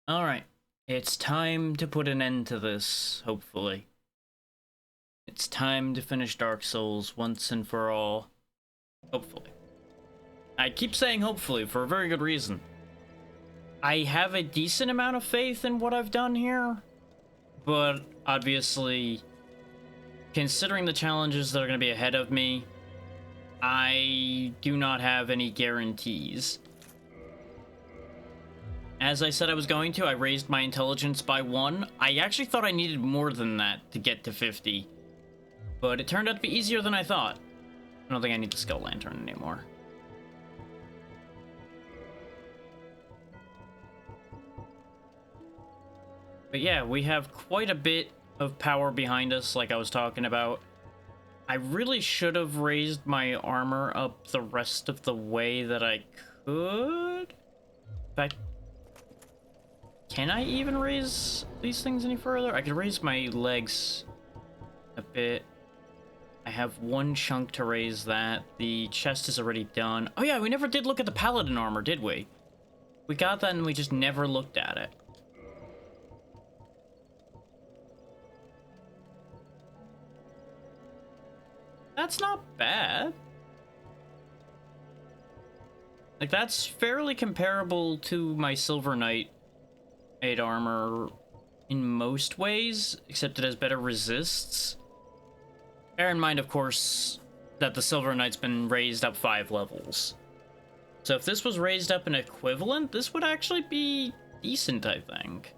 Alright, it's time to put an end to this, hopefully. It's time to finish Dark Souls once and for all. Hopefully. I keep saying hopefully for a very good reason. I have a decent amount of faith in what I've done here, but obviously, considering the challenges that are going to be ahead of me, I do not have any guarantees. As I said I was going to, I raised my intelligence by 1. I actually thought I needed more than that to get to 50. But it turned out to be easier than I thought. I don't think I need the Skull Lantern anymore. But yeah, we have quite a bit of power behind us, like I was talking about. I really should have raised my armor up the rest of the way that I could. In fact, can I even raise these things any further? I could raise my legs a bit. I have 1 chunk to raise that. The chest is already done. Oh yeah, we never did look at the paladin armor, did we? We got that and we just never looked at it. That's not bad. Like, that's fairly comparable to my Silver Knight armor in most ways, except it has better resists. Bear in mind, of course, that the Silver Knight's been raised up 5 levels. So if this was raised up an equivalent, this would actually be decent, I think.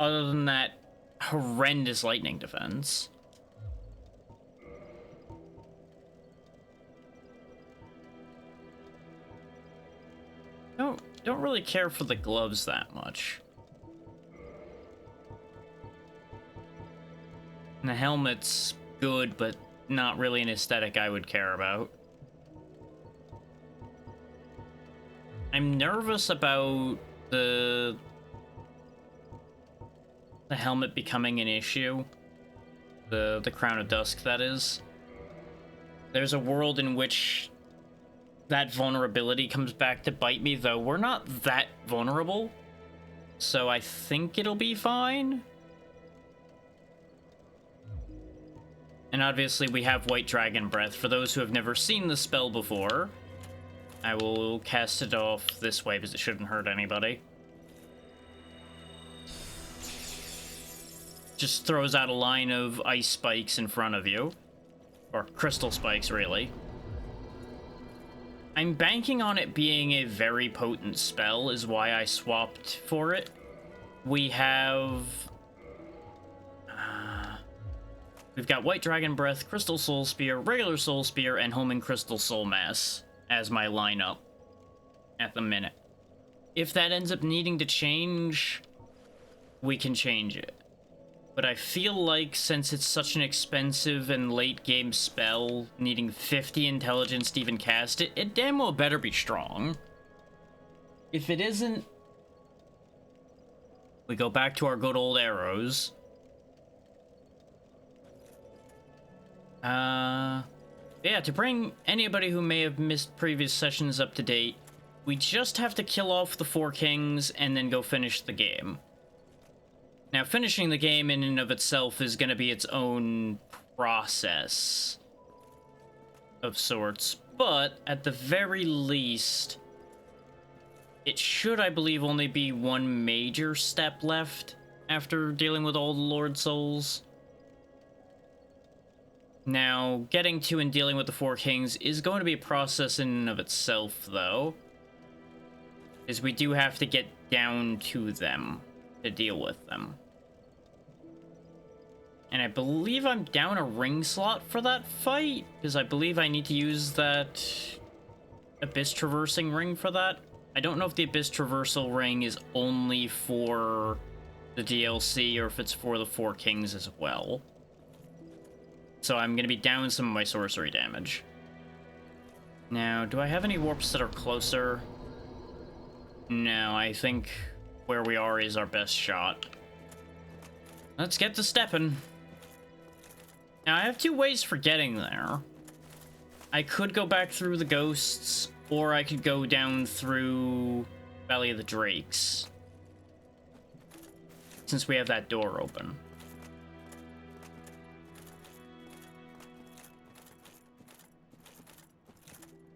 Other than that horrendous lightning defense. Don't really care for the gloves that much. And the helmet's good, but not really an aesthetic I would care about. I'm nervous about the helmet becoming an issue. The Crown of Dusk, that is. There's a world in which that vulnerability comes back to bite me, though we're not that vulnerable. So I think it'll be fine. And obviously we have White Dragon Breath. For those who have never seen the spell before, I will cast it off this way because it shouldn't hurt anybody. Just throws out a line of ice spikes in front of you. Or crystal spikes, really. I'm banking on it being a very potent spell, is why I swapped for it. We have... we've got White Dragon Breath, Crystal Soul Spear, Regular Soul Spear, and Homing Crystal Soul Mass as my lineup at the minute. If that ends up needing to change, we can change it. But I feel like since it's such an expensive and late game spell, needing 50 intelligence to even cast it, it damn well better be strong. If it isn't, we go back to our good old arrows. Yeah, to bring anybody who may have missed previous sessions up to date, we just have to kill off the 4 kings and then go finish the game. Now, finishing the game in and of itself is going to be its own process of sorts, but at the very least, it should, I believe, only be 1 major step left after dealing with all the Lord Souls. Now, getting to and dealing with the 4 kings is going to be a process in and of itself, though, as we do have to get down to them to deal with them. And I believe I'm down a ring slot for that fight, because I believe I need to use that Abyss Traversing ring for that. I don't know if the Abyss Traversal ring is only for the DLC or if it's for the 4 kings as well. So I'm going to be down some of my sorcery damage. Now, do I have any warps that are closer? No, I think where we are is our best shot. Let's get to stepping. Now, I have 2 ways for getting there. I could go back through the ghosts, or I could go down through Valley of the Drakes. since we have that door open.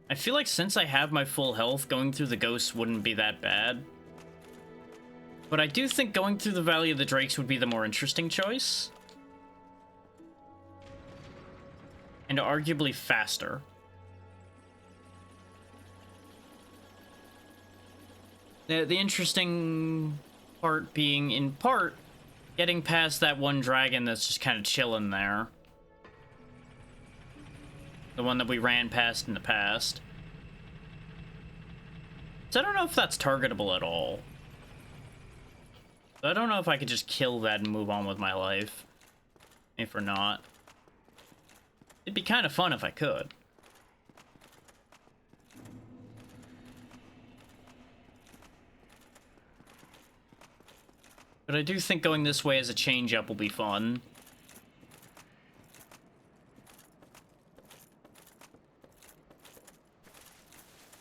I feel like since I have my full health, going through the ghosts wouldn't be that bad. But I do think going through the Valley of the Drakes would be the more interesting choice. And arguably faster. The interesting part being, in part, getting past that one dragon that's just kind of chilling there. The one that we ran past in the past. So I don't know if that's targetable at all. I don't know if I could just kill that and move on with my life. If or not. It'd be kind of fun if I could. But I do think going this way as a change-up will be fun.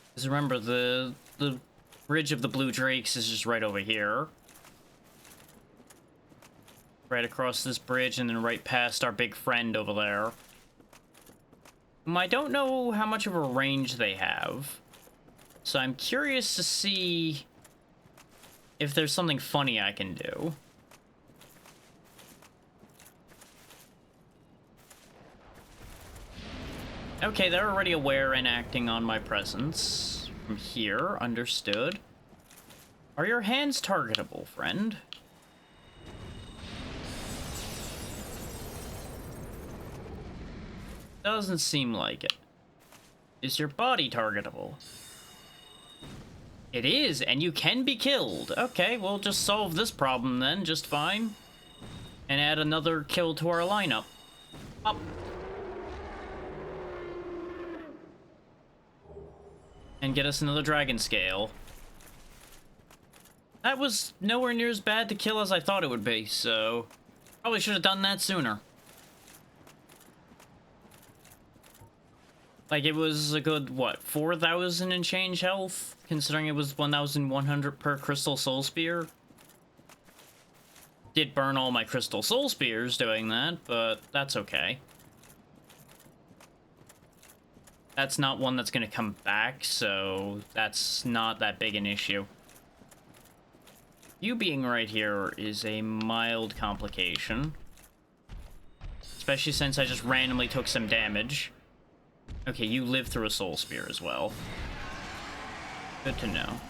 Because remember, the Bridge of the Blue Drakes is just right over here. Right across this bridge and then right past our big friend over there. I don't know how much of a range they have. So I'm curious to see if there's something funny I can do. Okay, they're already aware and acting on my presence. From here, understood. Are your hands targetable, friend? Doesn't seem like it. Is your body targetable? It is, and you can be killed. Okay, we'll just solve this problem then, just fine. And add another kill to our lineup. Up. And get us another dragon scale. That was nowhere near as bad to kill as I thought it would be, so... Probably should have done that sooner. Like, it was a good, what, 4,000 and change health? Considering it was 1,100 per Crystal Soul Spear. Did burn all my Crystal Soul Spears doing that, but that's okay. That's not one that's going to come back, so that's not that big an issue. You being right here is a mild complication. Especially since I just randomly took some damage. Okay, you lived through a Soul Spear as well. Good to know.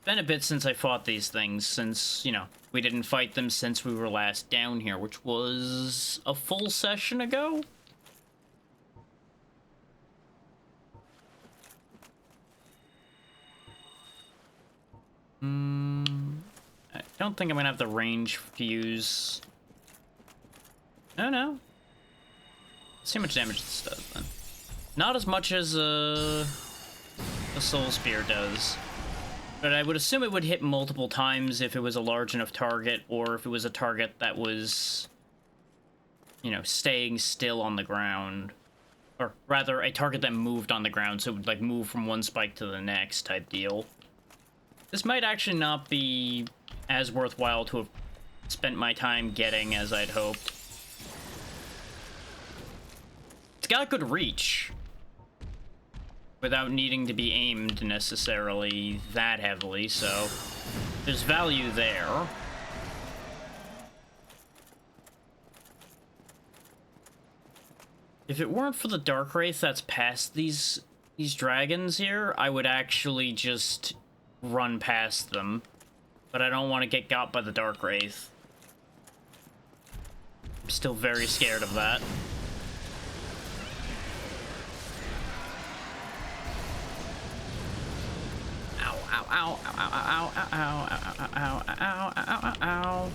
Been a bit since I fought these things, since, you know, we didn't fight them since we were last down here, which was a full session ago? I don't think I'm gonna have the range to use... Oh, no. Let's see how much damage this does, then. Not as much as a Soul Spear does. But I would assume it would hit multiple times if it was a large enough target, or if it was a target that was, you know, staying still on the ground. Or rather, a target that moved on the ground, so it would, like, move from one spike to the next type deal. This might actually not be as worthwhile to have spent my time getting as I'd hoped. It's got good reach. Without needing to be aimed necessarily that heavily, so there's value there. If it weren't for the Dark Wraith that's past these dragons here, I would actually just run past them. But I don't want to get got by the Dark Wraith. I'm still very scared of that. Ow, ow, ow, ow, ow, ow, ow, ow, ow, ow, ow, ow.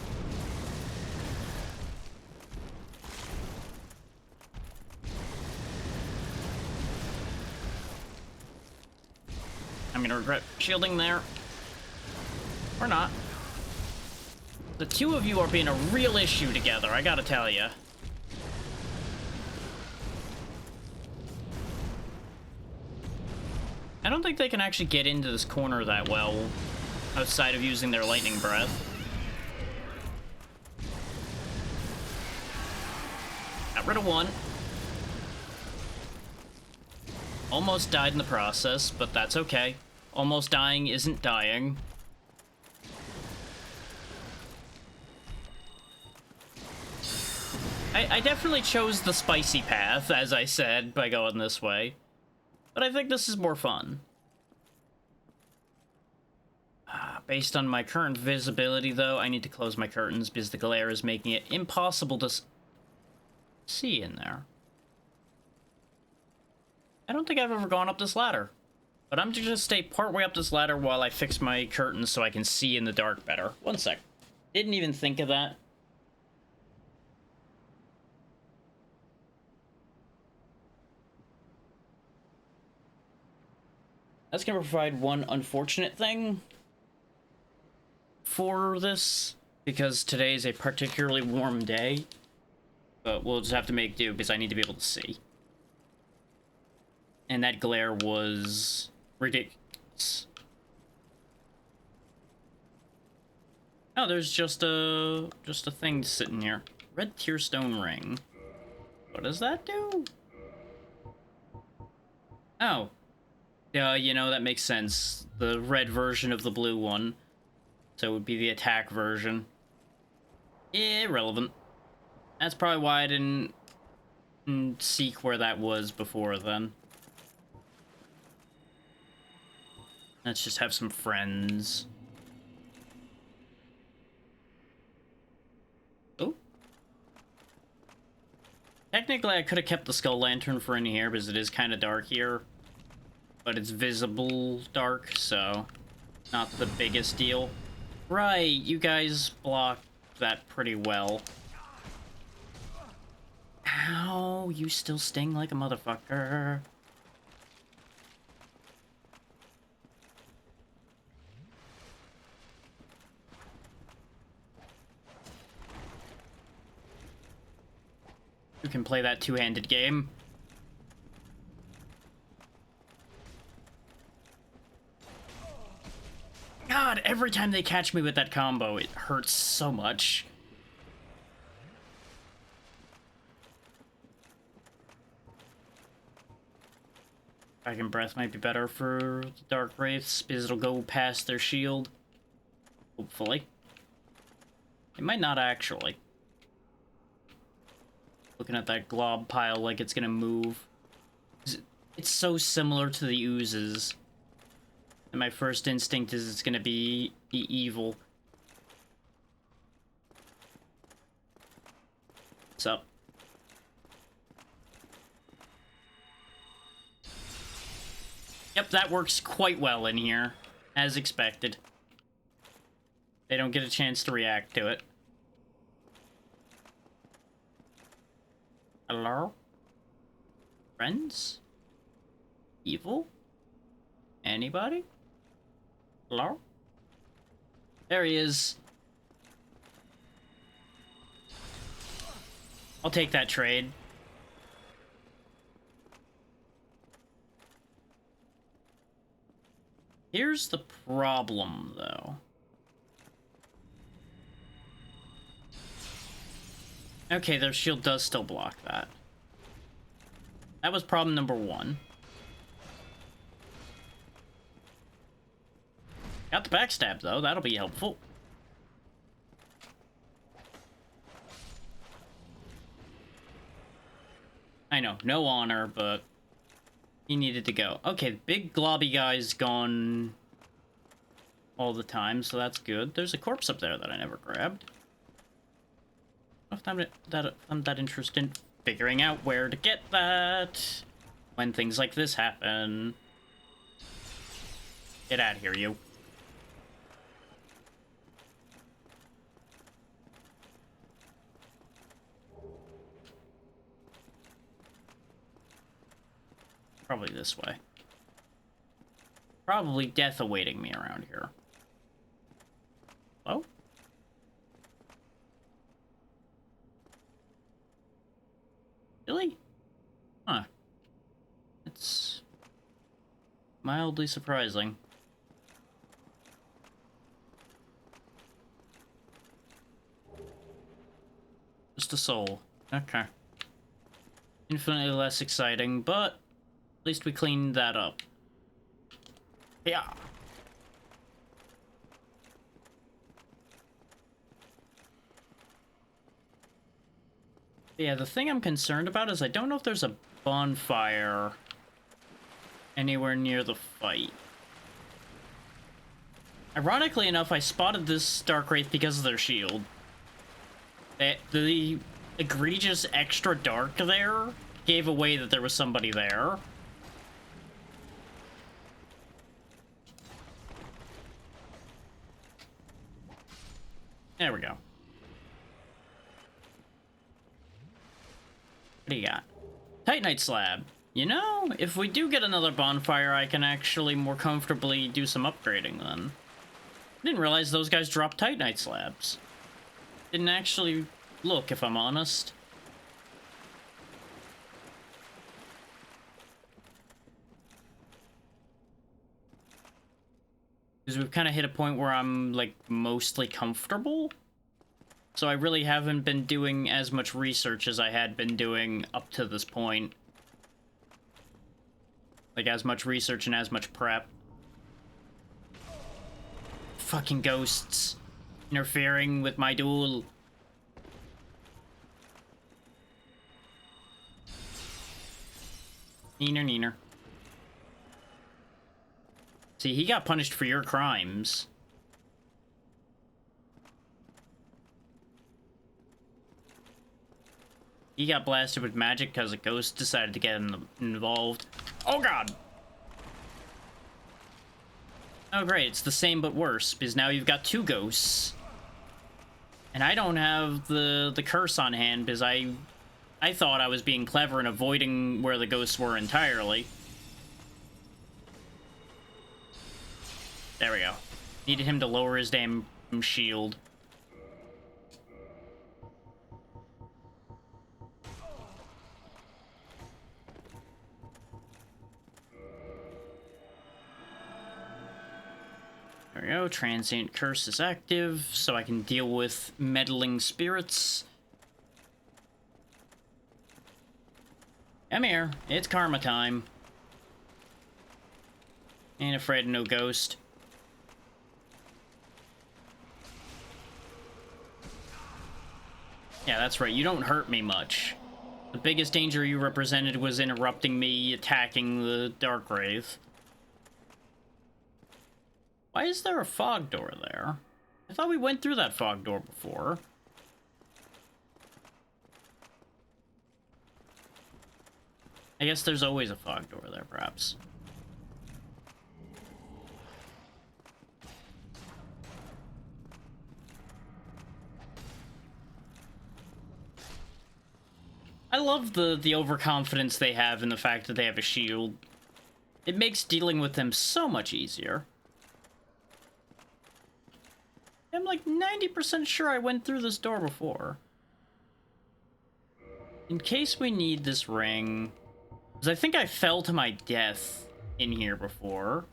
I'm gonna regret shielding there. Or not. The two of you are being a real issue together, I gotta tell you. I don't think they can actually get into this corner that well outside of using their lightning breath. got rid of one. Almost died in the process, but that's okay. Almost dying isn't dying. I definitely chose the spicy path, as I said, by going this way. But I think this is more fun. Based on my current visibility, though, I need to close my curtains because the glare is making it impossible to see in there. I don't think I've ever gone up this ladder. But I'm just gonna stay partway up this ladder while I fix my curtains so I can see in the dark better. One sec. Didn't even think of that. That's gonna provide one unfortunate thing for this, because today is a particularly warm day. But we'll just have to make do because I need to be able to see. And that glare was ridiculous. Oh, there's just a thing sitting here. Red Tearstone Ring. What does that do? Oh. Yeah, you know, that makes sense. The red version of the blue one. So it would be the attack version. Irrelevant. That's probably why I didn't seek where that was before then. Let's just have some friends. Oh. Technically, I could have kept the skull lantern for in here because it is kind of dark here. But it's visible dark, so not the biggest deal. Right, you guys blocked that pretty well. Ow, you still sting like a motherfucker. You can play that two-handed game. God, every time they catch me with that combo, it hurts so much. Dragon Breath might be better for the Dark Wraiths, because it'll go past their shield. Hopefully. It might not actually. Looking at that glob pile like it's gonna move. It's so similar to the oozes. And my first instinct is it's gonna be evil. What's up? Yep, that works quite well in here, as expected. They don't get a chance to react to it. Hello? Friends? Evil? Anybody? Hello? There he is. I'll take that trade. Here's the problem, though. Okay, their shield does still block that. That was problem number one. Got the backstab, though. That'll be helpful. I know, no honor, but he needed to go. Okay, the big globby guy's gone all the time, so that's good. There's a corpse up there that I never grabbed. I don't know if I'm that interested in figuring out where to get that when things like this happen. Get out of here, you. Probably this way. Probably death awaiting me around here. Hello? Really? Huh. It's mildly surprising. Just a soul. Okay. Infinitely less exciting, but at least we cleaned that up. Yeah. Yeah, the thing I'm concerned about is I don't know if there's a bonfire anywhere near the fight. Ironically enough, I spotted this Dark Wraith because of their shield. The egregious extra dark there gave away that there was somebody there. There we go. What do you got? Titanite slab. You know, if we do get another bonfire, I can actually more comfortably do some upgrading then. I didn't realize those guys dropped Titanite slabs. Didn't actually look, if I'm honest. Because we've kind of hit a point where I'm, like, mostly comfortable. So I really haven't been doing as much research as I had been doing up to this point. Like, as much research and as much prep. Fucking ghosts. Interfering with my duel. Neener, neener. See, he got punished for your crimes. He got blasted with magic because a ghost decided to get involved. Oh god! Oh great, it's the same but worse, because now you've got two ghosts. And I don't have the curse on hand, because I thought I was being clever and avoiding where the ghosts were entirely. There we go. Needed him to lower his damn shield. There we go, Transient Curse is active, so I can deal with meddling spirits. Come here, it's karma time. Ain't afraid of no ghost. Yeah, that's right, you don't hurt me much. The biggest danger you represented was interrupting me attacking the Dark Wraith. Why is there a fog door there? I thought we went through that fog door before. I guess there's always a fog door there, perhaps. I love the overconfidence they have in the fact that they have a shield. It makes dealing with them so much easier. I'm like 90% sure I went through this door before. In case we need this ring, because I think I fell to my death in here before.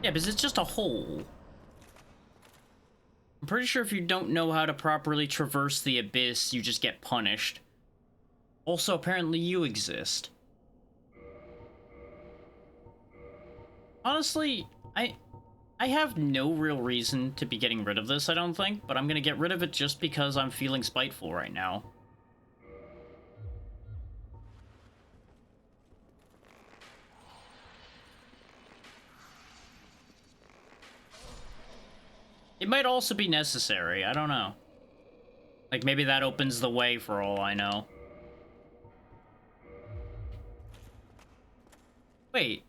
Yeah, because it's just a hole. I'm pretty sure if you don't know how to properly traverse the abyss, you just get punished. Also, apparently you exist. Honestly, I have no real reason to be getting rid of this, I don't think, but I'm gonna get rid of it just because I'm feeling spiteful right now. It might also be necessary, I don't know. Like, maybe that opens the way for all I know. Wait.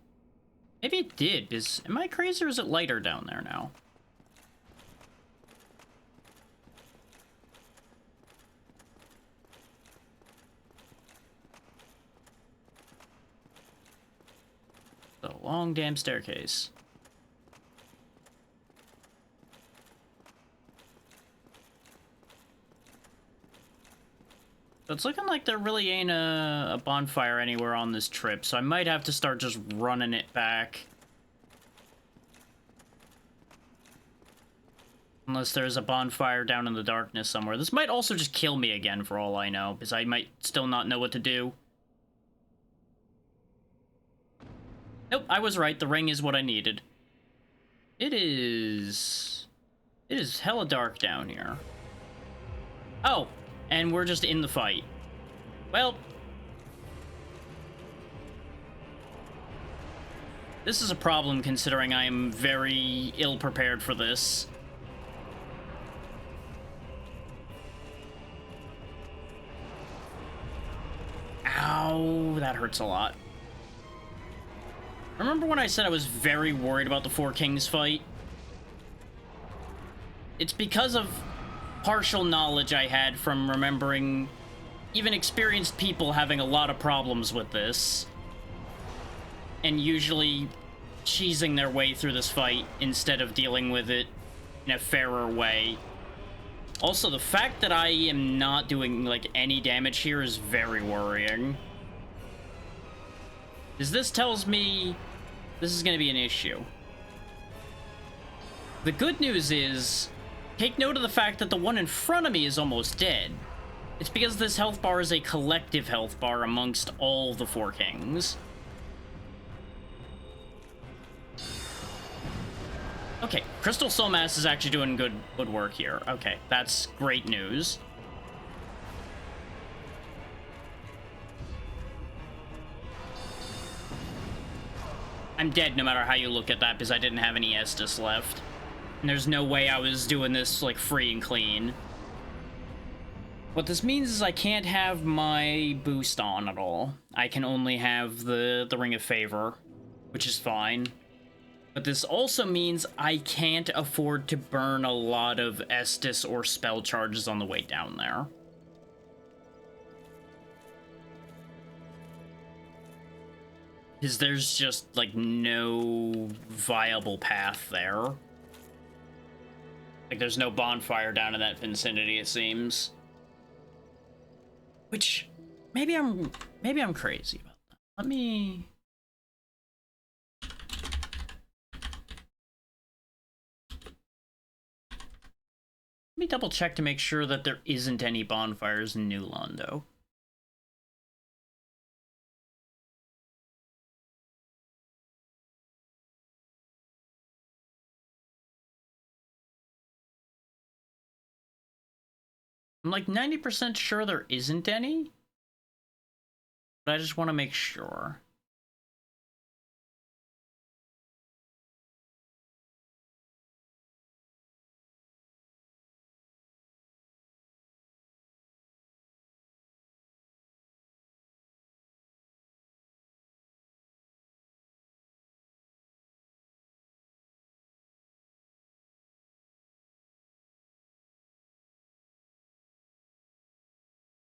Maybe it did. Am I crazy or is it lighter down there now? The long damn staircase. So it's looking like there really ain't a bonfire anywhere on this trip, so I might have to start just running it back. Unless there's a bonfire down in the darkness somewhere. This might also just kill me again for all I know, because I might still not know what to do. Nope, I was right. The ring is what I needed. It is hella dark down here. Oh, and we're just in the fight. Well, this is a problem considering I am very ill prepared for this. Ow, that hurts a lot. Remember when I said I was very worried about the Four Kings fight? It's because of partial knowledge I had from remembering even experienced people having a lot of problems with this. And usually cheesing their way through this fight instead of dealing with it in a fairer way. Also, the fact that I am not doing, like, any damage here is very worrying. Because this tells me this is going to be an issue. The good news is, take note of the fact that the one in front of me is almost dead. It's because this health bar is a collective health bar amongst all the Four Kings. Okay, Crystal Soul Mass is actually doing good work here. Okay, that's great news. I'm dead no matter how you look at that because I didn't have any Estus left. And there's no way I was doing this, like, free and clean. What this means is I can't have my boost on at all. I can only have the Ring of Favor, which is fine. But this also means I can't afford to burn a lot of Estus or spell charges on the way down there. Because there's just, like, no viable path there. Like, there's no bonfire down in that vicinity, it seems. Which, maybe I'm crazy about that. Let me double check to make sure that there isn't any bonfires in New Londo. I'm like 90% sure there isn't any, but I just want to make sure.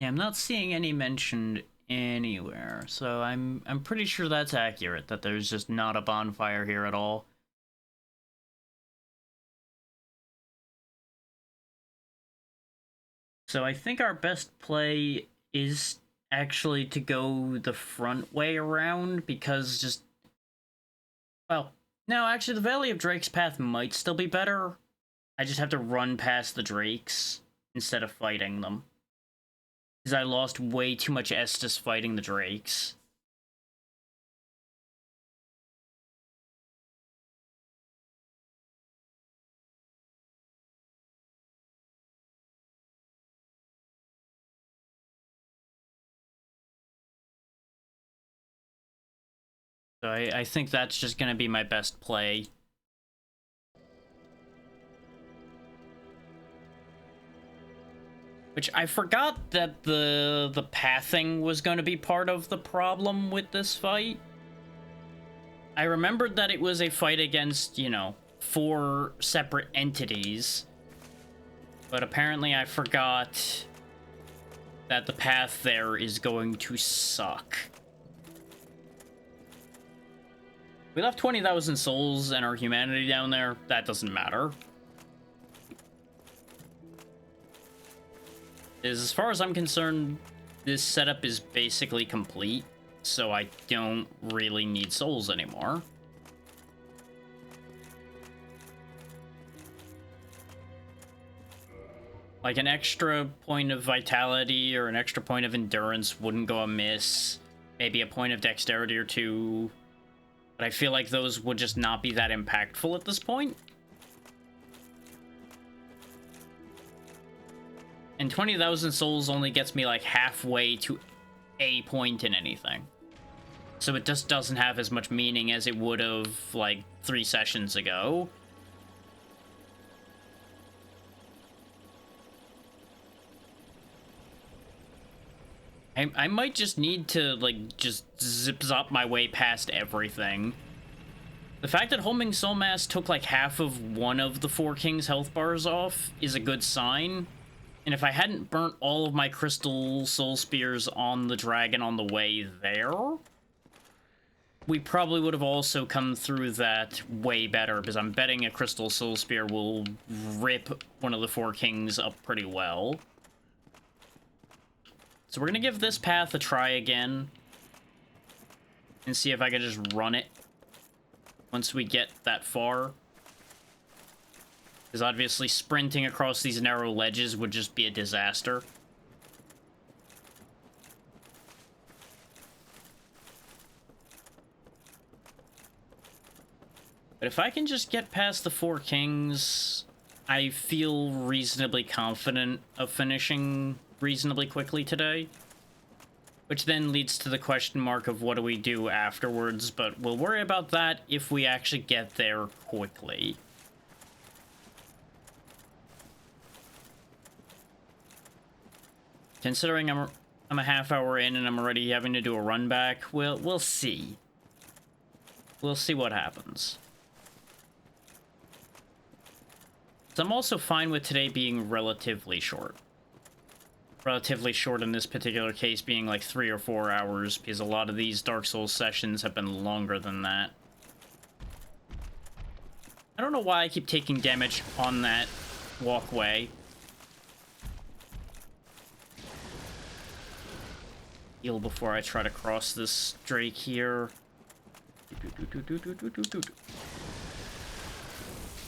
Yeah, I'm not seeing any mentioned anywhere, so I'm pretty sure that's accurate, that there's just not a bonfire here at all. So I think our best play is actually to go the front way around, because just... Well, no, actually the Valley of Drakes path might still be better. I just have to run past the Drakes instead of fighting them. Because I lost way too much Estus fighting the Drakes. So I think that's just going to be my best play. Which I forgot that the pathing was going to be part of the problem with this fight. I remembered that it was a fight against, you know, 4 separate entities. But apparently I forgot that the path there is going to suck. We left 20,000 souls and our humanity down there. That doesn't matter. As far as I'm concerned, this setup is basically complete, so I don't really need souls anymore. Like, an extra point of vitality or an extra point of endurance wouldn't go amiss. Maybe a point of dexterity or two. But I feel like those would just not be that impactful at this point. And 20,000 souls only gets me like halfway to a point in anything. So it just doesn't have as much meaning as it would have like 3 sessions ago. I might just need to like just zip-zop my way past everything. The fact that Homing Soul Mass took like half of one of the 4 Kings health bars off is a good sign. And if I hadn't burnt all of my Crystal Soul Spears on the dragon on the way there, we probably would have also come through that way better, because I'm betting a Crystal Soul Spear will rip one of the 4 Kings up pretty well. So we're gonna give this path a try again and see if I can just run it once we get that far. Because obviously sprinting across these narrow ledges would just be a disaster. But if I can just get past the 4 Kings, I feel reasonably confident of finishing reasonably quickly today. Which then leads to the question mark of what do we do afterwards, but we'll worry about that if we actually get there quickly. Considering I'm a half hour in and I'm already having to do a run back, we'll see. We'll see what happens. So I'm also fine with today being relatively short. Relatively short in this particular case being like 3 or 4 hours, because a lot of these Dark Souls sessions have been longer than that. I don't know why I keep taking damage on that walkway. Heal before I try to cross this Drake here.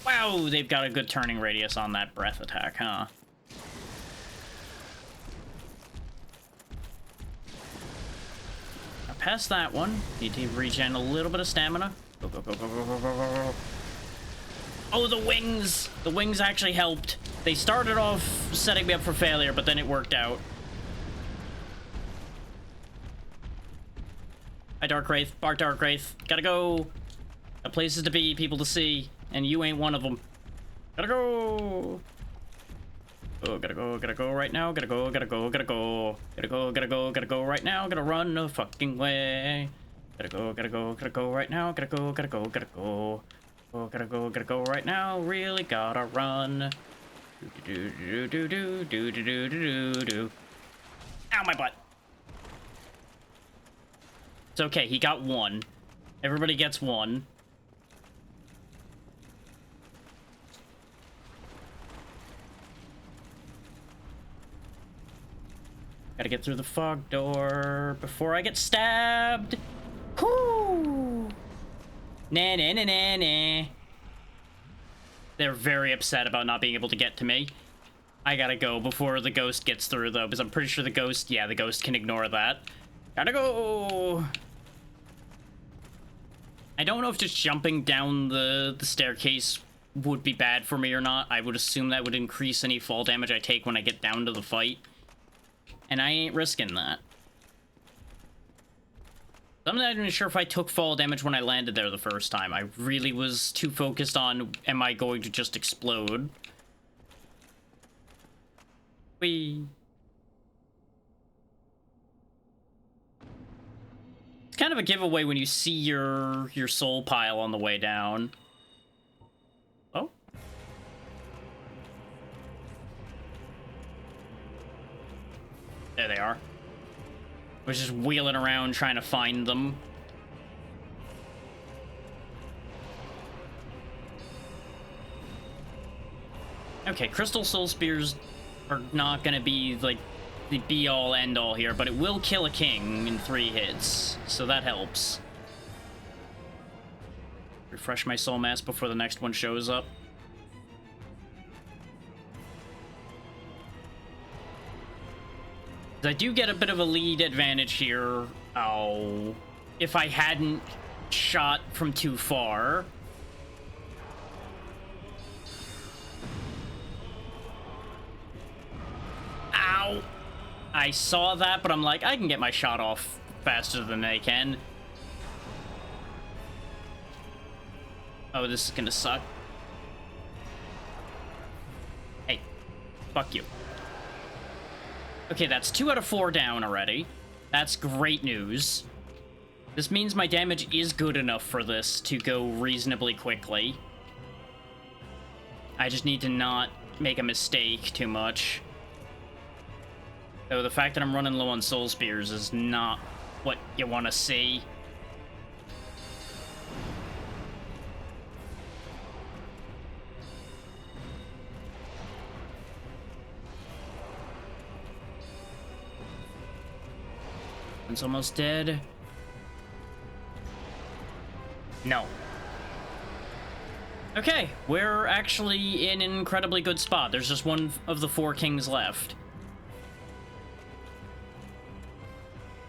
Wow, they've got a good turning radius on that breath attack, huh? Past that one. Need to regen a little bit of stamina. Go, go, go, go, go, go, go, go. Oh, the wings! The wings actually helped. They started off setting me up for failure, but then it worked out. Hi, Dark Wraith. Bark, Dark Wraith. Gotta go. Got places to be, people to see, and you ain't one of them. Gotta go! Oh, gotta go right now. Gotta go. Gotta go right now. Gotta run the fucking way. Gotta go right now. Gotta go. Oh, gotta go right now. Really gotta run. Do. Ow, my butt. It's okay, he got 1. Everybody gets 1. Gotta get through the fog door before I get stabbed. Whoo! Nah, nah, nah, nah, nah. They're very upset about not being able to get to me. I gotta go before the ghost gets through, though, because I'm pretty sure the ghost can ignore that. Gotta go! I don't know if just jumping down the staircase would be bad for me or not. I would assume that would increase any fall damage I take when I get down to the fight. And I ain't risking that. I'm not even sure if I took fall damage when I landed there the first time. I really was too focused on, am I going to just explode? Whee. It's kind of a giveaway when you see your soul pile on the way down. Oh? There they are. I was just wheeling around trying to find them. Okay, Crystal Soul Spears are not gonna be, like, the be-all, end-all here, but it will kill a king in 3 hits, so that helps. Refresh my soul mass before the next one shows up. I do get a bit of a lead advantage here. Oh, if I hadn't shot from too far. Ow! I saw that, but I'm like, I can get my shot off faster than they can. Oh, this is gonna suck. Hey, fuck you. Okay, that's 2 out of 4 down already. That's great news. This means my damage is good enough for this to go reasonably quickly. I just need to not make a mistake too much. Though the fact that I'm running low on soul spears is not what you want to see. One's almost dead. No. Okay, we're actually in an incredibly good spot. There's just one of the 4 kings left.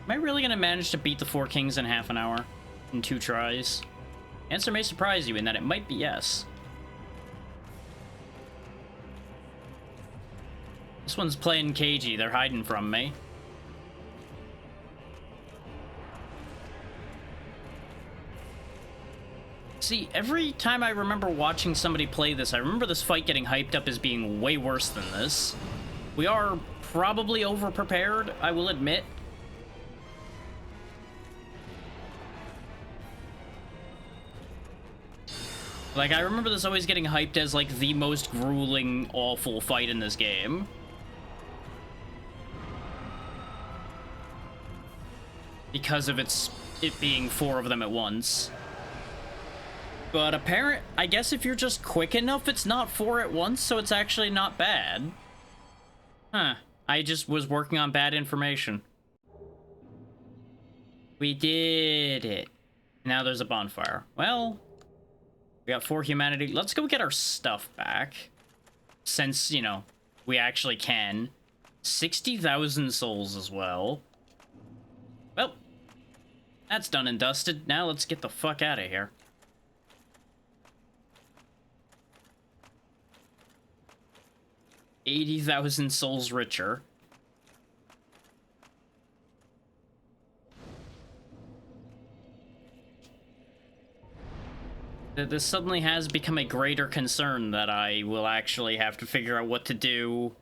Am I really gonna manage to beat the 4 kings in half an hour? In 2 tries? Answer may surprise you in that it might be yes. This one's playing cagey. They're hiding from me. See, every time I remember watching somebody play this, I remember this fight getting hyped up as being way worse than this. We are probably over-prepared, I will admit. Like, I remember this always getting hyped as, like, the most grueling, awful fight in this game. Because of it being 4 of them at once. But I guess if you're just quick enough, it's not 4 at once, so it's actually not bad. Huh. I just was working on bad information. We did it. Now there's a bonfire. Well, we got 4 humanity. Let's go get our stuff back. Since, you know, we actually can. 60,000 souls as well. Well, that's done and dusted. Now let's get the fuck out of here. $80,000 souls richer. This suddenly has become a greater concern that I will actually have to figure out what to do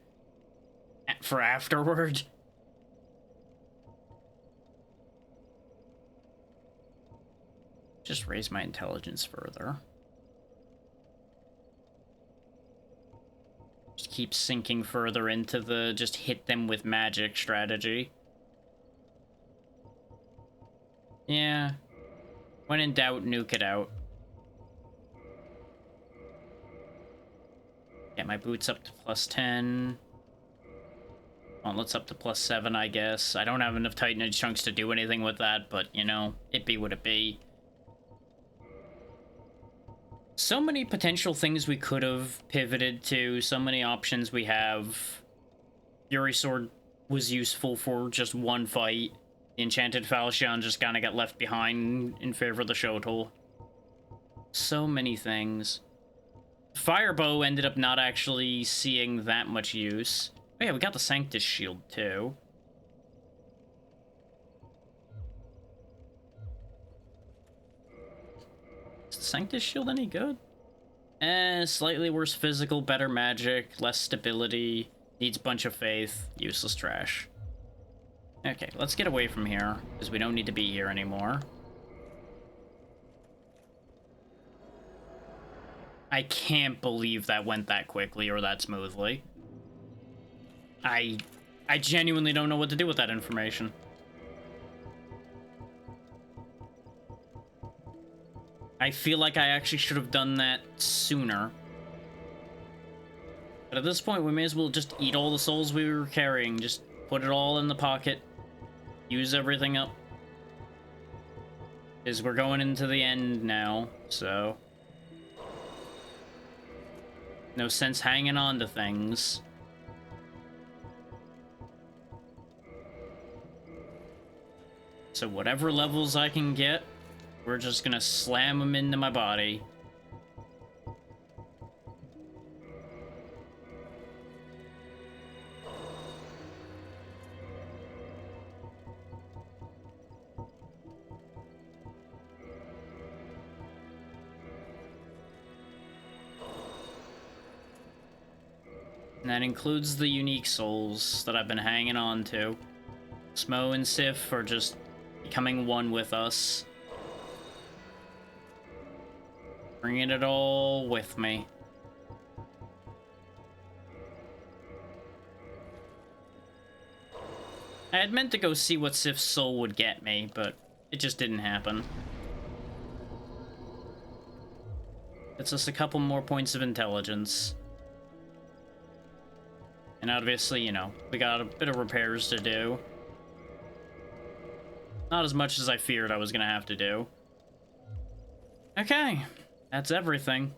for afterward. Just raise my intelligence further. Just keep sinking further into the just hit them with magic strategy. Yeah. When in doubt, nuke it out. Get my boots up to +10. Gauntlets up to +7, I guess. I don't have enough Titanite chunks to do anything with that, but, you know, it be what it be. So many potential things we could have pivoted to, so many options we have. Fury Sword was useful for just one fight. The Enchanted Falchion just kind of got left behind in favor of the Shotel. So many things. Firebow ended up not actually seeing that much use. Oh yeah, we got the Sanctus Shield too. Is the Sanctus Shield any good? Slightly worse physical, better magic, less stability, needs bunch of faith, useless trash. Okay, let's get away from here, because we don't need to be here anymore. I can't believe that went that quickly or that smoothly. I genuinely don't know what to do with that information. I feel like I actually should have done that sooner. But at this point, we may as well just eat all the souls we were carrying. Just put it all in the pocket. Use everything up. Because we're going into the end now, so... no sense hanging on to things. So whatever levels I can get, we're just gonna slam them into my body. And that includes the unique souls that I've been hanging on to. Smo and Sif are just becoming one with us. Bringing it all with me. I had meant to go see what Sif's soul would get me, but it just didn't happen. It's just a couple more points of intelligence. And obviously, you know, we got a bit of repairs to do. Not as much as I feared I was gonna have to do. Okay, that's everything.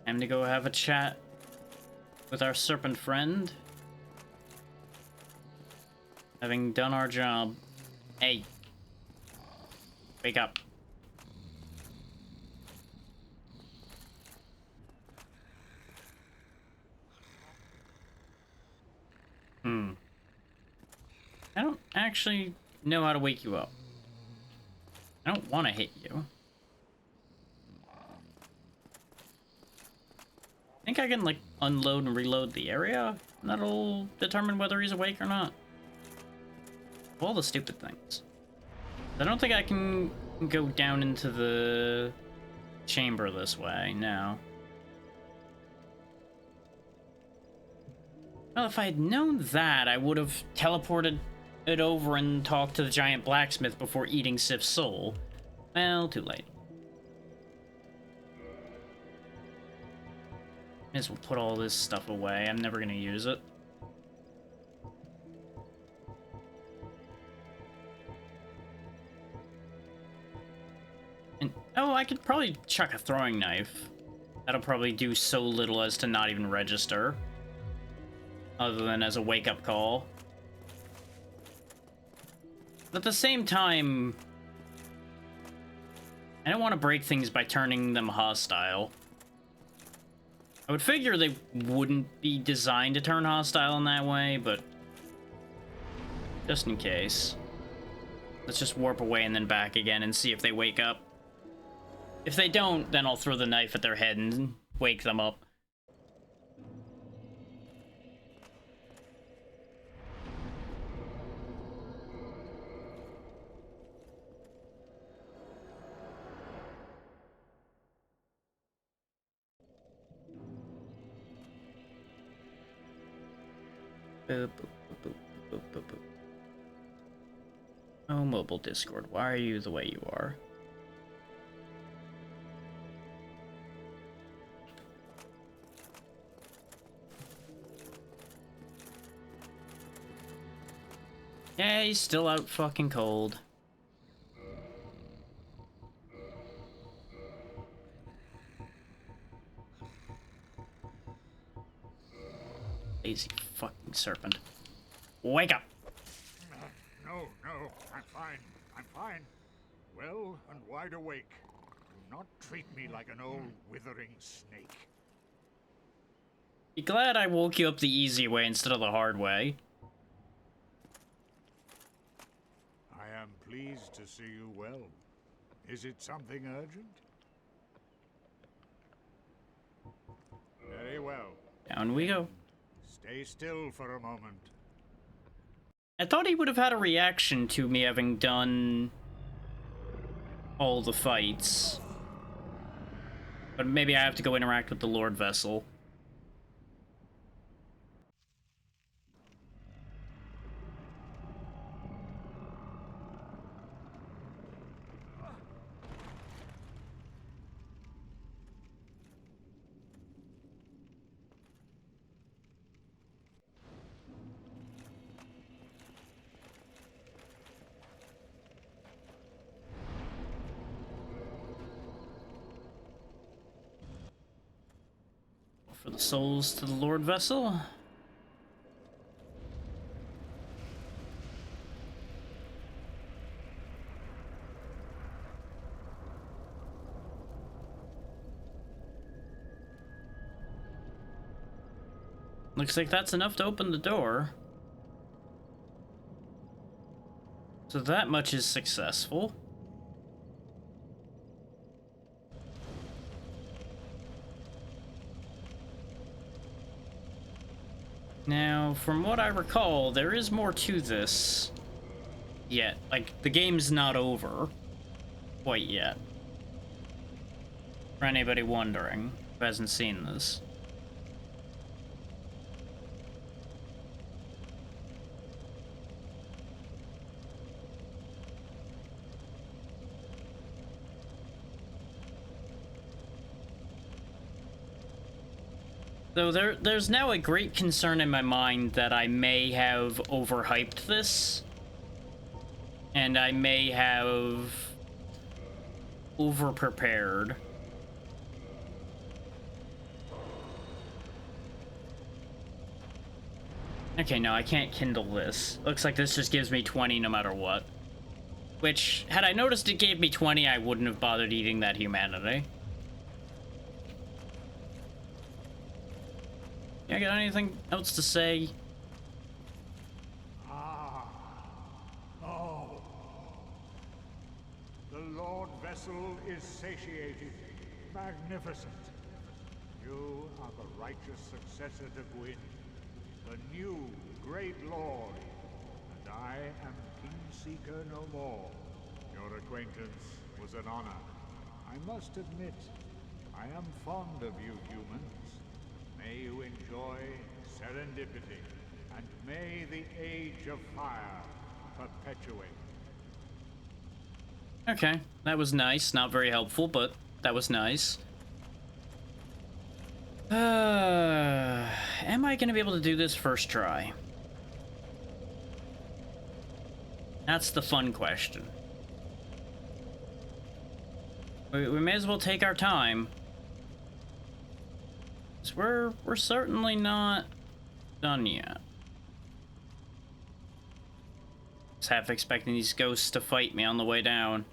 Time to go have a chat with our serpent friend. Having done our job. Hey. Wake up. I don't actually know how to wake you up. I don't want to hit you. I think I can, like, unload and reload the area, and that'll determine whether he's awake or not. All the stupid things. I don't think I can go down into the chamber this way, no. Well, if I had known that, I would have teleported it over and talked to the giant blacksmith before eating Sif's soul. Well, too late. May as well put all this stuff away. I'm never gonna use it. And, oh, I could probably chuck a throwing knife. That'll probably do so little as to not even register. Other than as a wake-up call. But at the same time, I don't want to break things by turning them hostile. I would figure they wouldn't be designed to turn hostile in that way, but just in case. Let's just warp away and then back again and see if they wake up. If they don't, then I'll throw the knife at their head and wake them up. Boop, boop, boop, boop, boop, boop. Oh, mobile Discord, why are you the way you are? Yeah, he's still out fucking cold. Lazy fucking serpent. Wake up! No, I'm fine. I'm fine. Well and wide awake. Do not treat me like an old withering snake. Be glad I woke you up the easy way instead of the hard way. I am pleased to see you well. Is it something urgent? Very well. Down we go. Stay still for a moment. I thought he would have had a reaction to me having done all the fights. But maybe I have to go interact with the Lord Vessel. For the souls to the Lord Vessel. Looks like that's enough to open the door. So that much is successful. Now, from what I recall, there is more to this yet. Like, the game's not over quite yet. For anybody wondering who hasn't seen this. So there's now a great concern in my mind that I may have overhyped this. And I may have overprepared. Okay, no, I can't kindle this. Looks like this just gives me 20 no matter what. Which, had I noticed it gave me 20, I wouldn't have bothered eating that humanity. You got anything else to say? Oh. The Lord Vessel is satiated. Magnificent. You are the righteous successor to Gwyn, the new great lord, and I am Kingseeker no more. Your acquaintance was an honor. I must admit, I am fond of you humans. May you enjoy serendipity, and may the Age of Fire perpetuate. Okay, that was nice. Not very helpful, but that was nice. Am I gonna be able to do this first try? That's the fun question. We may as well take our time. 'Cause we're certainly not done yet. Just half expecting these ghosts to fight me on the way down.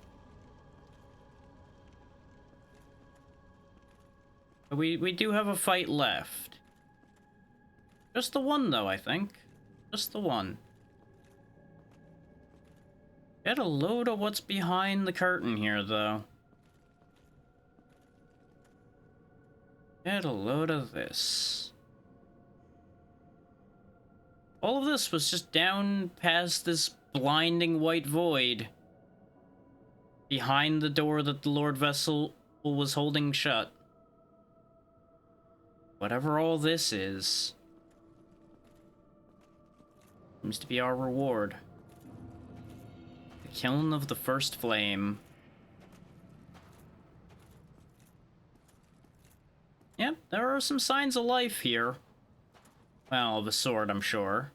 But we do have a fight left. Just the one, though, I think. Just the one. Get a load of what's behind the curtain here, though. Get a load of this. All of this was just down past this blinding white void. Behind the door that the Lord Vessel was holding shut. Whatever all this is. Seems to be our reward. The kiln of the first flame. Yep, there are some signs of life here. Well, of a sort, I'm sure.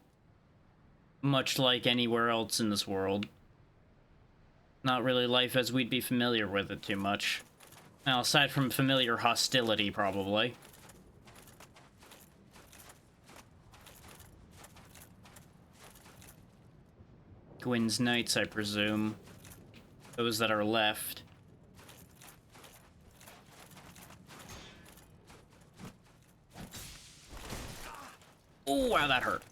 Much like anywhere else in this world. Not really life as we'd be familiar with it too much. Well, aside from familiar hostility, probably. Gwyn's Knights, I presume. Those that are left. Oh, wow, that hurt.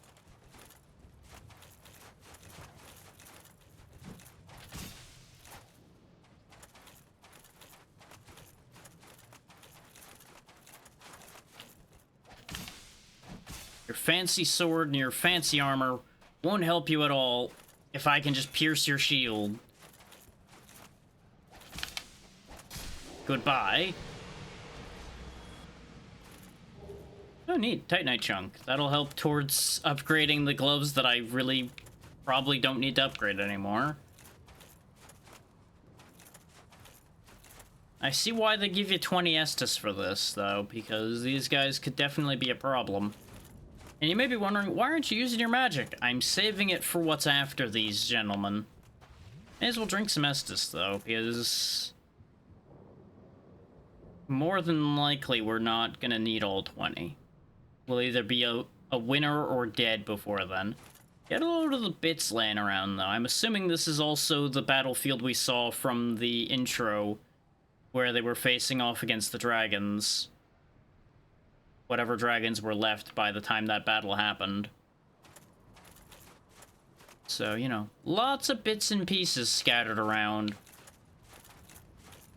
Your fancy sword and your fancy armor won't help you at all if I can just pierce your shield. Goodbye. Oh, neat. Titanite chunk. That'll help towards upgrading the gloves that I really probably don't need to upgrade anymore. I see why they give you 20 Estus for this, though, because these guys could definitely be a problem. And you may be wondering, why aren't you using your magic? I'm saving it for what's after these gentlemen. May as well drink some Estus, though, because more than likely we're not gonna need all 20. We'll either be a winner or dead before then. Get a load of the bits laying around, though. I'm assuming this is also the battlefield we saw from the intro, where they were facing off against the dragons. whatever dragons were left by the time that battle happened. So, you know, lots of bits and pieces scattered around.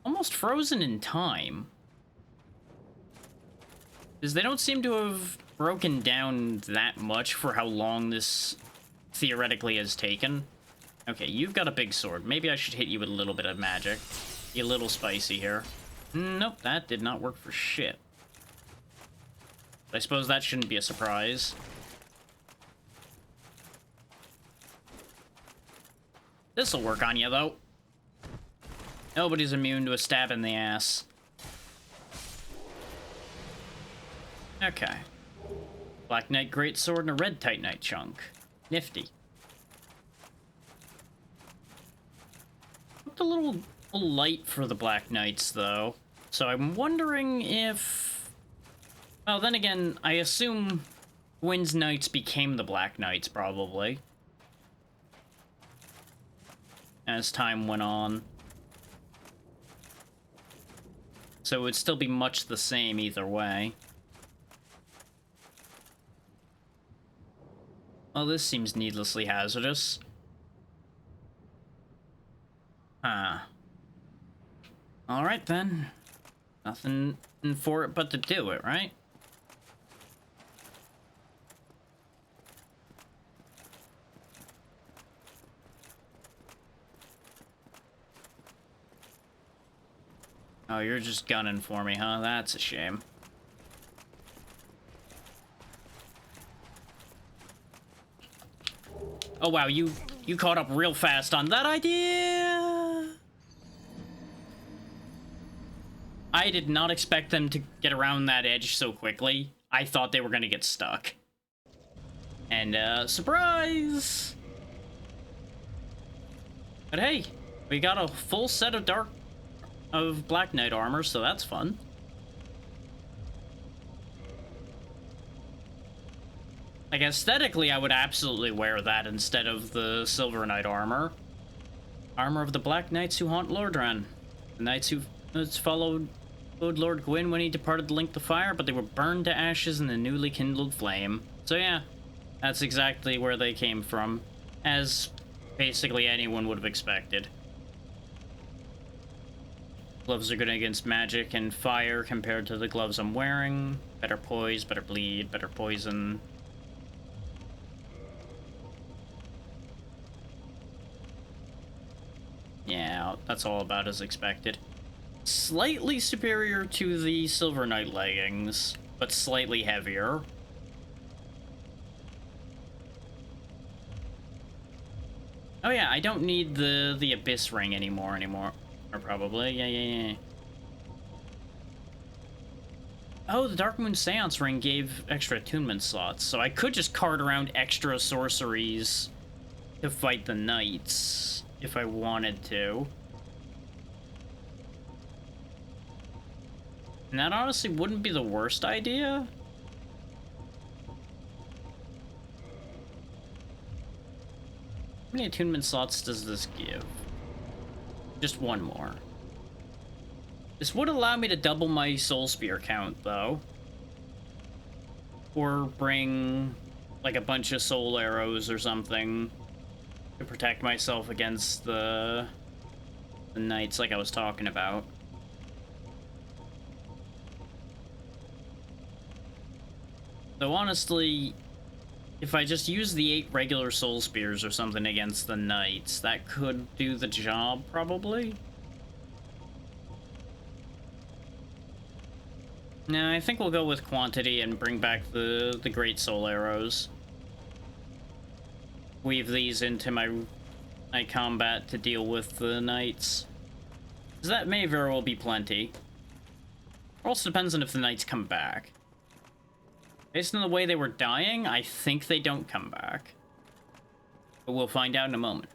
Almost frozen in time. Because they don't seem to have broken down that much for how long this theoretically has taken. Okay, you've got a big sword. Maybe I should hit you with a little bit of magic. Be a little spicy here. Nope, that did not work for shit. But I suppose that shouldn't be a surprise. This'll work on you, though. Nobody's immune to a stab in the ass. Okay. Black Knight Greatsword and a red Titanite chunk. Nifty. Looked a little light for the Black Knights, though. So I'm wondering if... Well, then again, I assume Gwyn's Knights became the Black Knights, probably. As time went on. So it would still be much the same either way. Well, this seems needlessly hazardous. Huh. Alright then. Nothing for it but to do it, right? Oh, you're just gunning for me, huh? That's a shame. Oh wow, you caught up real fast on that idea! I did not expect them to get around that edge so quickly. I thought they were gonna get stuck. And, surprise! But hey, we got a full set of Black Knight armor, so that's fun. Like, aesthetically, I would absolutely wear that instead of the Silver Knight armor. Armor of the Black Knights who haunt Lordran. The knights who followed Lord Gwyn when he departed the Link to Fire, but they were burned to ashes in the newly kindled flame. So yeah, that's exactly where they came from, as basically anyone would have expected. Gloves are good against magic and fire compared to the gloves I'm wearing. Better poise, better bleed, better poison. Yeah, that's all about as expected. Slightly superior to the Silver Knight leggings, but slightly heavier. Oh yeah, I don't need the Abyss ring anymore. Or probably, yeah. Oh, the Dark Moon Seance ring gave extra attunement slots, so I could just cart around extra sorceries to fight the knights, if I wanted to. And that honestly wouldn't be the worst idea. How many attunement slots does this give? Just one more. This would allow me to double my Soul Spear count, though. Or bring, like, a bunch of Soul Arrows or something to protect myself against the knights like I was talking about. Though honestly, if I just use the 8 regular Soul Spears or something against the knights, that could do the job, probably. No, I think we'll go with quantity and bring back the Great Soul Arrows. Weave these into my combat to deal with the knights. 'Cause that may very well be plenty. Also depends on if the knights come back. Based on the way they were dying, I think they don't come back. But we'll find out in a moment.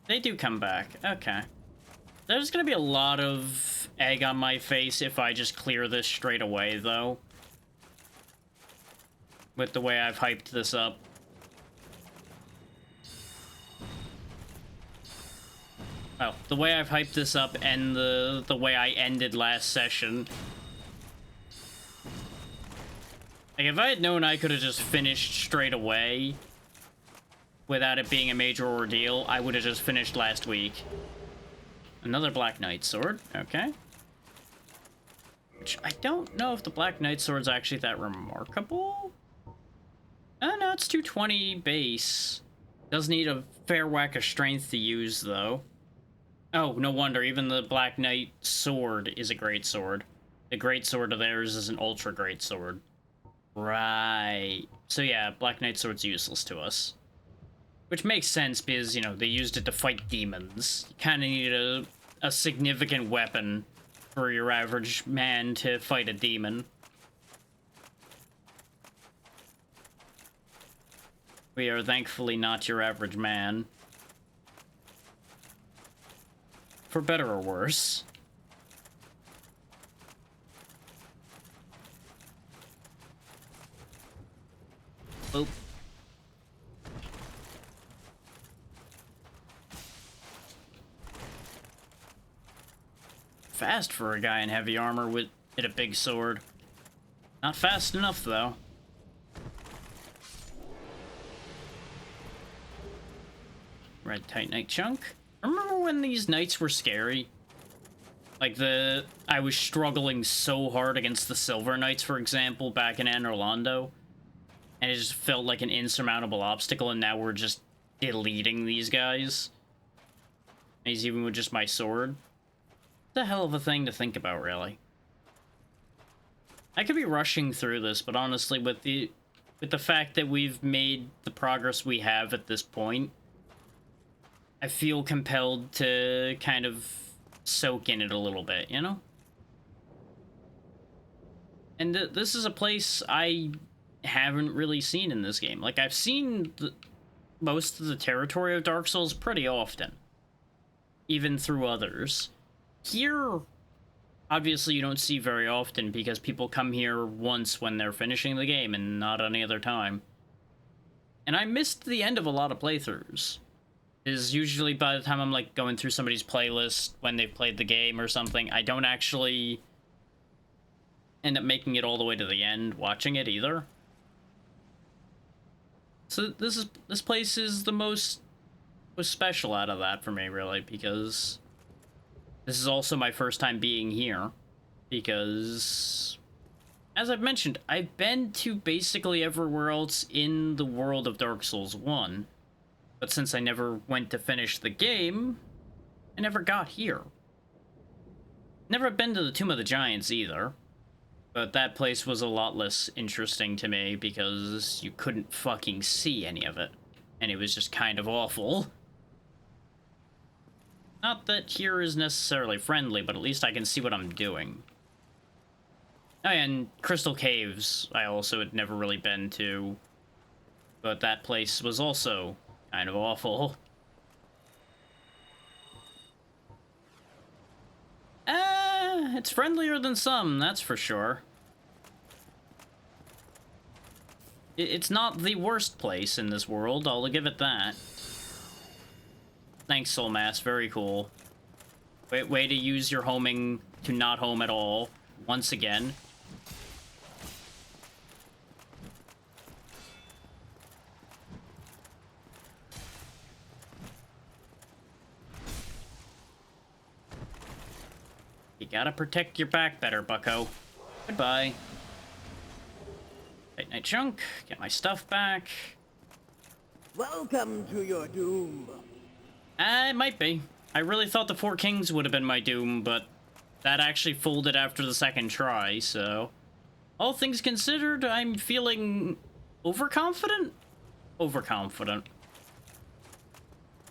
They do come back. Okay. There's gonna be a lot of egg on my face if I just clear this straight away, though. With the way I've hyped this up. Well, the way I've hyped this up and the way I ended last session. Like, if I had known I could have just finished straight away without it being a major ordeal, I would have just finished last week. Another Black Knight sword, okay. Which, I don't know if the Black Knight sword's actually that remarkable. Oh, no, it's 220 base. Does need a fair whack of strength to use, though. Oh, no wonder, even the Black Knight sword is a great sword. The great sword of theirs is an ultra great sword. Right. So yeah, Black Knight sword's useless to us. Which makes sense because, you know, they used it to fight demons. You kind of need a significant weapon for your average man to fight a demon. We are thankfully not your average man. For better or worse. Boop. Fast for a guy in heavy armor with a big sword. Not fast enough, though. Red Titanite chunk. Remember when these knights were scary? Like I was struggling so hard against the Silver Knights, for example, back in Anor Londo. And it just felt like an insurmountable obstacle, and now we're just deleting these guys. And he's even with just my sword. It's a hell of a thing to think about, really. I could be rushing through this, but honestly, with the fact that we've made the progress we have at this point, I feel compelled to kind of soak in it a little bit, you know? And this is a place I haven't really seen in this game. Like, I've seen most of the territory of Dark Souls pretty often, even through others. Here, obviously you don't see very often because people come here once when they're finishing the game and not any other time. And I missed the end of a lot of playthroughs. Is usually by the time I'm like going through somebody's playlist when they've played the game or something, I don't actually end up making it all the way to the end watching it either. So this place is the most special out of that for me, really, because this is also my first time being here. Because, as I've mentioned, I've been to basically everywhere else in the world of Dark Souls 1. But since I never went to finish the game, I never got here. Never been to the Tomb of the Giants either. But that place was a lot less interesting to me because you couldn't fucking see any of it. And it was just kind of awful. Not that here is necessarily friendly, but at least I can see what I'm doing. Oh, and Crystal Caves I also had never really been to. But that place was also kind of awful. It's friendlier than some, that's for sure. It's not the worst place in this world, I'll give it that. Thanks, Soulmass, very cool. Way to use your homing to not home at all, once again. You gotta protect your back better, bucko. Goodbye. Titanite chunk, get my stuff back. Welcome to your doom. It might be. I really thought the Four Kings would have been my doom, but that actually folded after the second try, so... All things considered, I'm feeling overconfident? Overconfident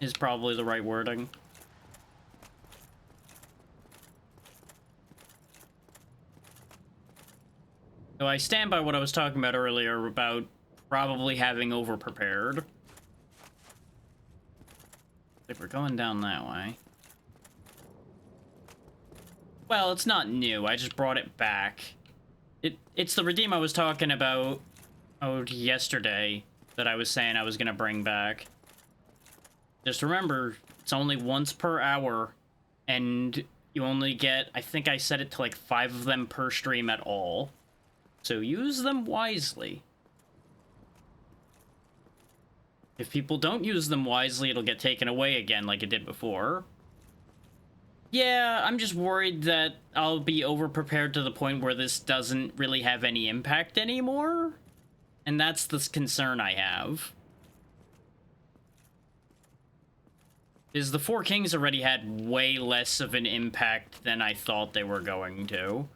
is probably the right wording. So I stand by what I was talking about earlier about probably having over-prepared. If we're going down that way. Well, it's not new. I just brought it back. It's the redeem I was talking about yesterday that I was saying I was going to bring back. Just remember, It's only once per hour, and you only get, I think I set it to like 5 of them per stream at all. So use them wisely. If people don't use them wisely, it'll get taken away again like it did before. Yeah, I'm just worried that I'll be over-prepared to the point where this doesn't really have any impact anymore. And that's the concern I have. Is the Four Kings already had way less of an impact than I thought they were going to.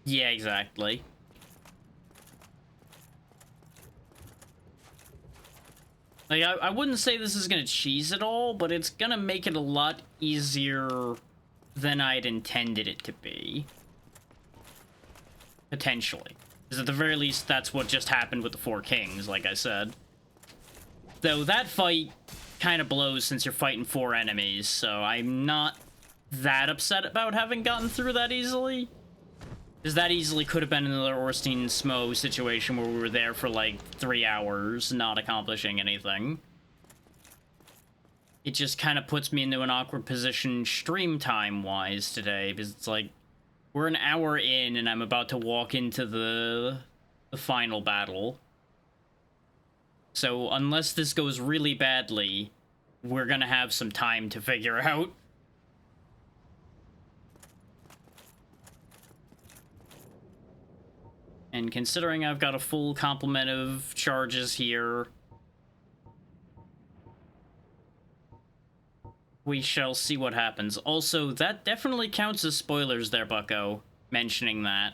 Yeah, exactly. Like, I wouldn't say this is gonna cheese it all, but it's gonna make it a lot easier than I'd intended it to be. Potentially. Because at the very least, that's what just happened with the Four Kings, like I said. Though that fight kind of blows since you're fighting 4 enemies, so I'm not that upset about having gotten through that easily. Because that easily could have been another Ornstein Smo situation where we were there for like 3 hours, not accomplishing anything. It just kind of puts me into an awkward position stream time-wise today, because it's like, we're an hour in and I'm about to walk into the final battle. So unless this goes really badly, we're gonna have some time to figure out. And considering I've got a full complement of charges here, we shall see what happens. Also, that definitely counts as spoilers there, Bucko, mentioning that.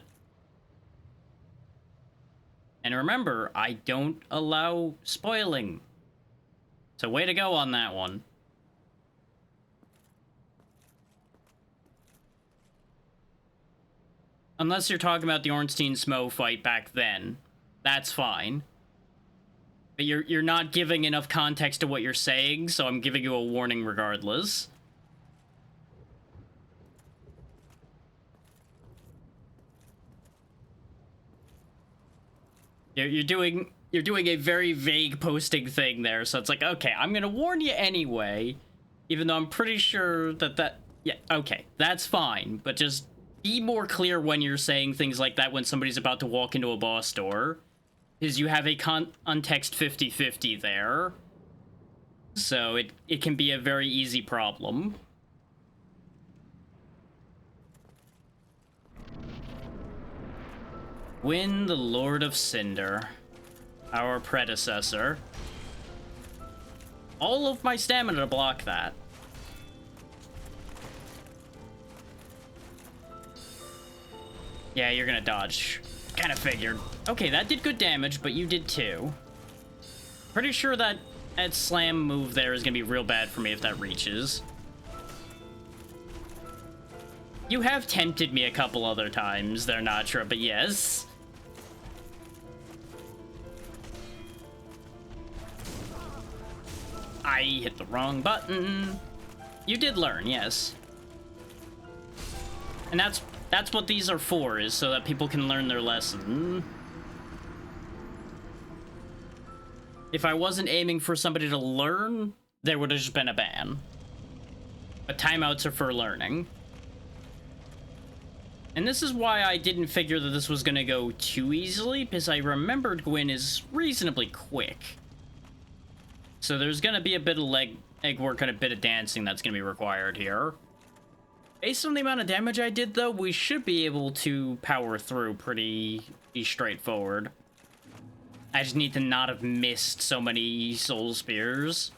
And remember, I don't allow spoiling. So way to go on that one. Unless you're talking about the Ornstein Smo fight back then. That's fine. But you're not giving enough context to what you're saying, so I'm giving you a warning regardless. You're doing a very vague posting thing there, so it's like, okay, I'm gonna warn you anyway, even though I'm pretty sure that yeah, okay, that's fine, but just be more clear when you're saying things like that when somebody's about to walk into a boss door, because you have a context 50-50 there, so it can be a very easy problem. Gwyn, the Lord of Cinder, our predecessor. All of my stamina to block that. Yeah, you're gonna dodge. Kind of figured. Okay, that did good damage, but you did too. Pretty sure that slam move there is gonna be real bad for me if that reaches. You have tempted me a couple other times there, Natra, but yes. I hit the wrong button. You did learn, yes. And that's what these are for, is so that people can learn their lesson. If I wasn't aiming for somebody to learn, there would have just been a ban. But timeouts are for learning. And this is why I didn't figure that this was going to go too easily, because I remembered Gwyn is reasonably quick. So there's going to be a bit of egg work and a bit of dancing that's going to be required here. Based on the amount of damage I did, though, we should be able to power through pretty straightforward. I just need to not have missed so many soul spears.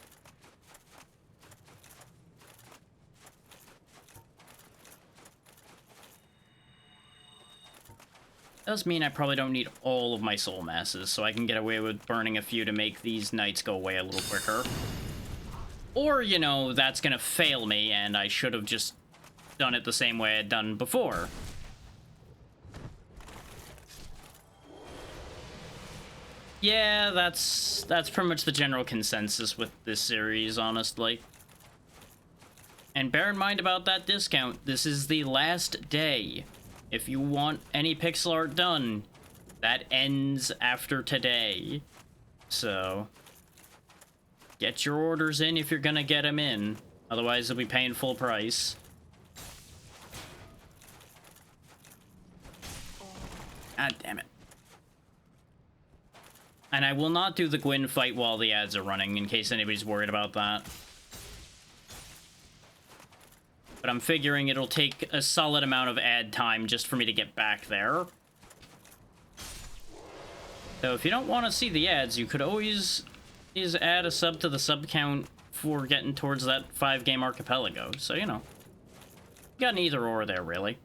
Does mean I probably don't need all of my soul masses, so I can get away with burning a few to make these knights go away a little quicker. Or, you know, that's gonna fail me, and I should have just done it the same way I'd done before. Yeah, that's pretty much the general consensus with this series, honestly. And bear in mind about that discount, this is the last day. If you want any pixel art done, that ends after today. So, get your orders in if you're gonna get them in. Otherwise, you'll be paying full price. God damn it. And I will not do the Gwyn fight while the ads are running, in case anybody's worried about that. But I'm figuring it'll take a solid amount of ad time just for me to get back there. So if you don't want to see the ads, you could always add a sub to the sub count for getting towards that 5-game archipelago. So, you know, you got an either or there, really.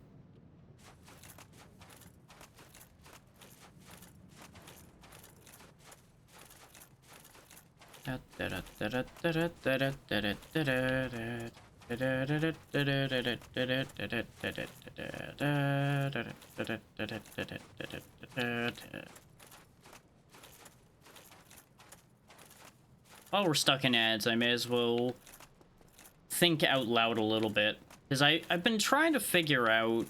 While we're stuck in ads, I may as well think out loud a little bit. Because I've been trying to figure out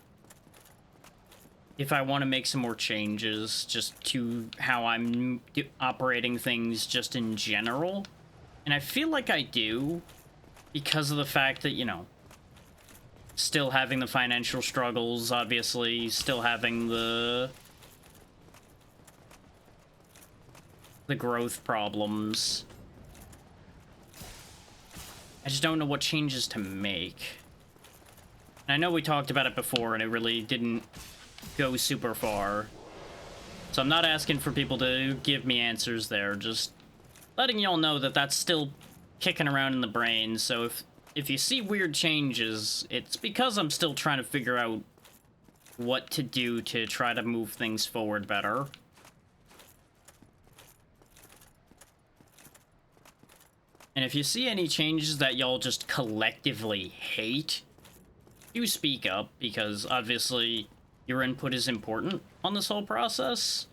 if I want to make some more changes just to how I'm operating things just in general. And I feel like I do, because of the fact that, you know, still having the financial struggles, obviously, still having the growth problems. I just don't know what changes to make. And I know we talked about it before, and it really didn't go super far. So I'm not asking for people to give me answers there, just letting y'all know that that's still kicking around in the brain. So if you see weird changes, it's because I'm still trying to figure out what to do to try to move things forward better. And if you see any changes that y'all just collectively hate, do speak up, because obviously your input is important on this whole process.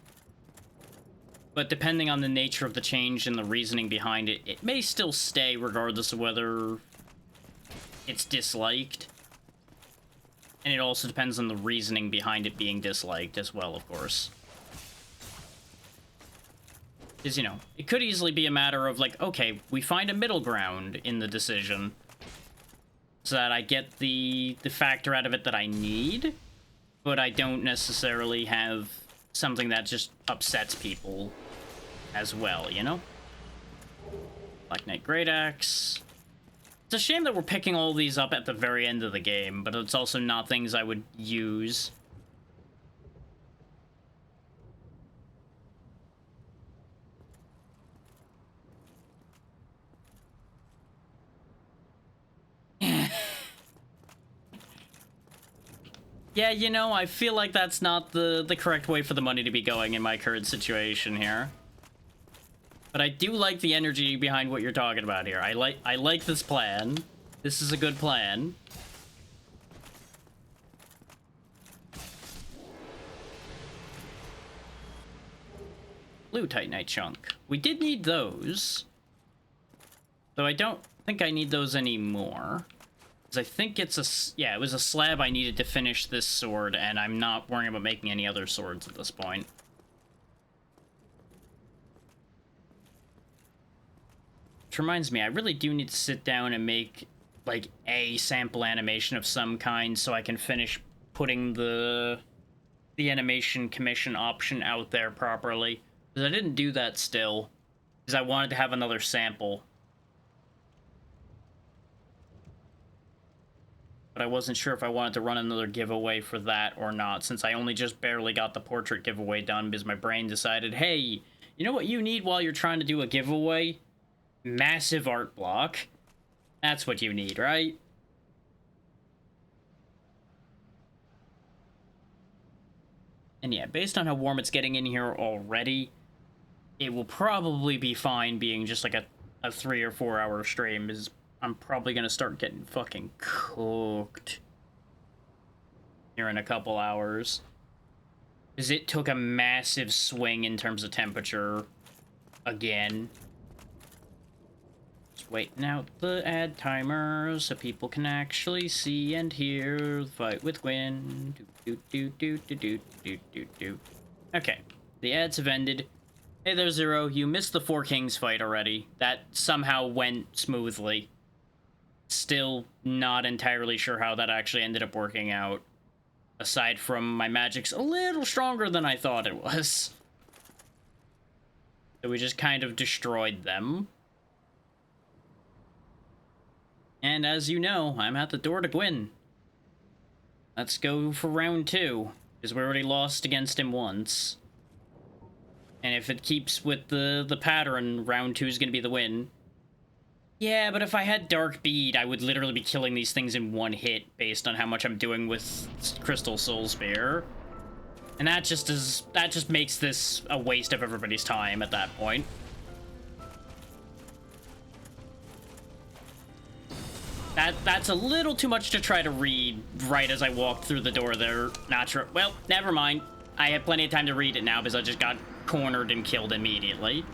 But depending on the nature of the change and the reasoning behind it, it may still stay regardless of whether it's disliked. And it also depends on the reasoning behind it being disliked as well, of course. Because, you know, it could easily be a matter of, like, okay, we find a middle ground in the decision so that I get the factor out of it that I need, but I don't necessarily have something that just upsets people as well, you know? Black Knight Great Axe. It's a shame that we're picking all these up at the very end of the game, but it's also not things I would use. Yeah, you know, I feel like that's not the correct way for the money to be going in my current situation here. But I do like the energy behind what you're talking about here. I like this plan. This is a good plan. Blue Titanite chunk. We did need those. Though I don't think I need those anymore. I think it's a... yeah, it was a slab I needed to finish this sword, and I'm not worrying about making any other swords at this point. Which reminds me, I really do need to sit down and make, like, a sample animation of some kind so I can finish putting the animation commission option out there properly. Because I didn't do that still, because I wanted to have another sample. But I wasn't sure if I wanted to run another giveaway for that or not, since I only just barely got the portrait giveaway done because my brain decided, hey, you know what you need while you're trying to do a giveaway? Massive art block. That's what you need, right? And yeah, based on how warm it's getting in here already, it will probably be fine being just like a 3 or 4 hour stream, is I'm probably gonna start getting fucking cooked here in a couple hours. Because it took a massive swing in terms of temperature again. Just waiting out the ad timer so people can actually see and hear the fight with Gwyn. Okay, the ads have ended. Hey there, Zero. You missed the Four Kings fight already. That somehow went smoothly. Still not entirely sure how that actually ended up working out. Aside from my magic's a little stronger than I thought it was. So we just kind of destroyed them. And as you know, I'm at the door to Gwyn. Let's go for round 2, because we already lost against him once. And if it keeps with the pattern, round 2 is going to be the win. Yeah, but if I had Dark Bead, I would literally be killing these things in one hit based on how much I'm doing with Crystal Soul Spear. And that just makes this a waste of everybody's time at that point. That's a little too much to try to read right as I walked through the door there. Not sure. Well, never mind. I have plenty of time to read it now because I just got cornered and killed immediately.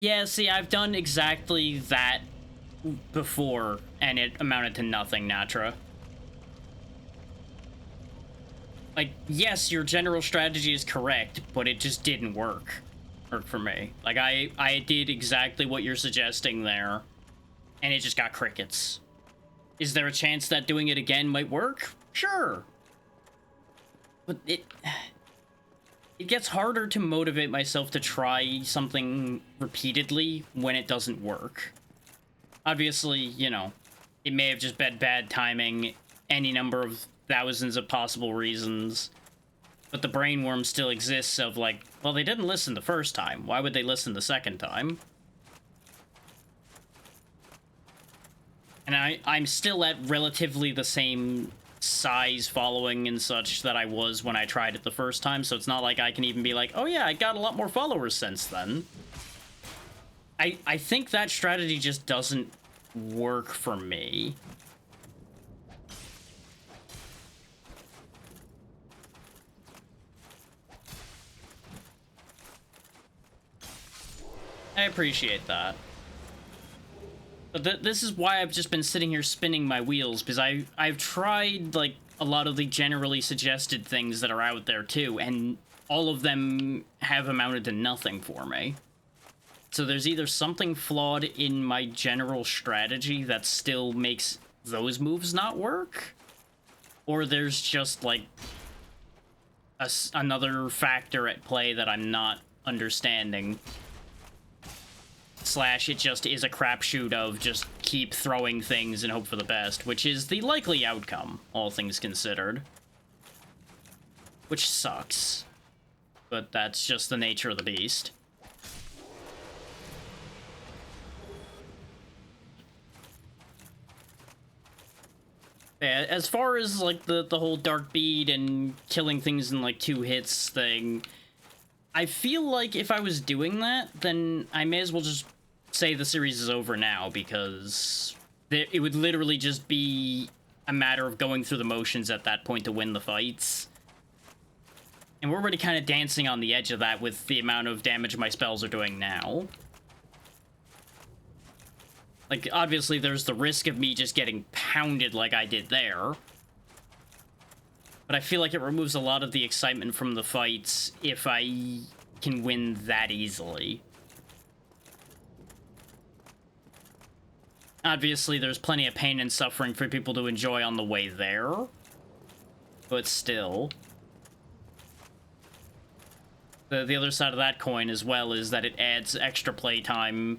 Yeah, see, I've done exactly that before, and it amounted to nothing, Natra. Like, yes, your general strategy is correct, but it just didn't work for me. Like, I did exactly what you're suggesting there, and it just got crickets. Is there a chance that doing it again might work? Sure. But it gets harder to motivate myself to try something repeatedly when it doesn't work. Obviously, you know, it may have just been bad timing, any number of thousands of possible reasons, but the brain worm still exists of like, well, they didn't listen the first time. Why would they listen the second time? And I'm still at relatively the same size following and such that I was when I tried it the first time, so it's not like I can even be like, oh yeah, I got a lot more followers since then. I think that strategy just doesn't work for me. I appreciate that. But this is why I've just been sitting here spinning my wheels, because I've tried, like, a lot of the generally suggested things that are out there, too, and all of them have amounted to nothing for me. So there's either something flawed in my general strategy that still makes those moves not work, or there's just, like, another factor at play that I'm not understanding. Slash, it just is a crapshoot of just keep throwing things and hope for the best, which is the likely outcome, all things considered. Which sucks. But that's just the nature of the beast. Yeah, as far as, like, the whole Dark Bead and killing things in, like, 2 hits thing, I feel like if I was doing that, then I may as well just say the series is over now, because it would literally just be a matter of going through the motions at that point to win the fights. And we're already kind of dancing on the edge of that with the amount of damage my spells are doing now. Like, obviously there's the risk of me just getting pounded like I did there. But I feel like it removes a lot of the excitement from the fights if I can win that easily. Obviously, there's plenty of pain and suffering for people to enjoy on the way there. But still. The other side of that coin as well is that it adds extra playtime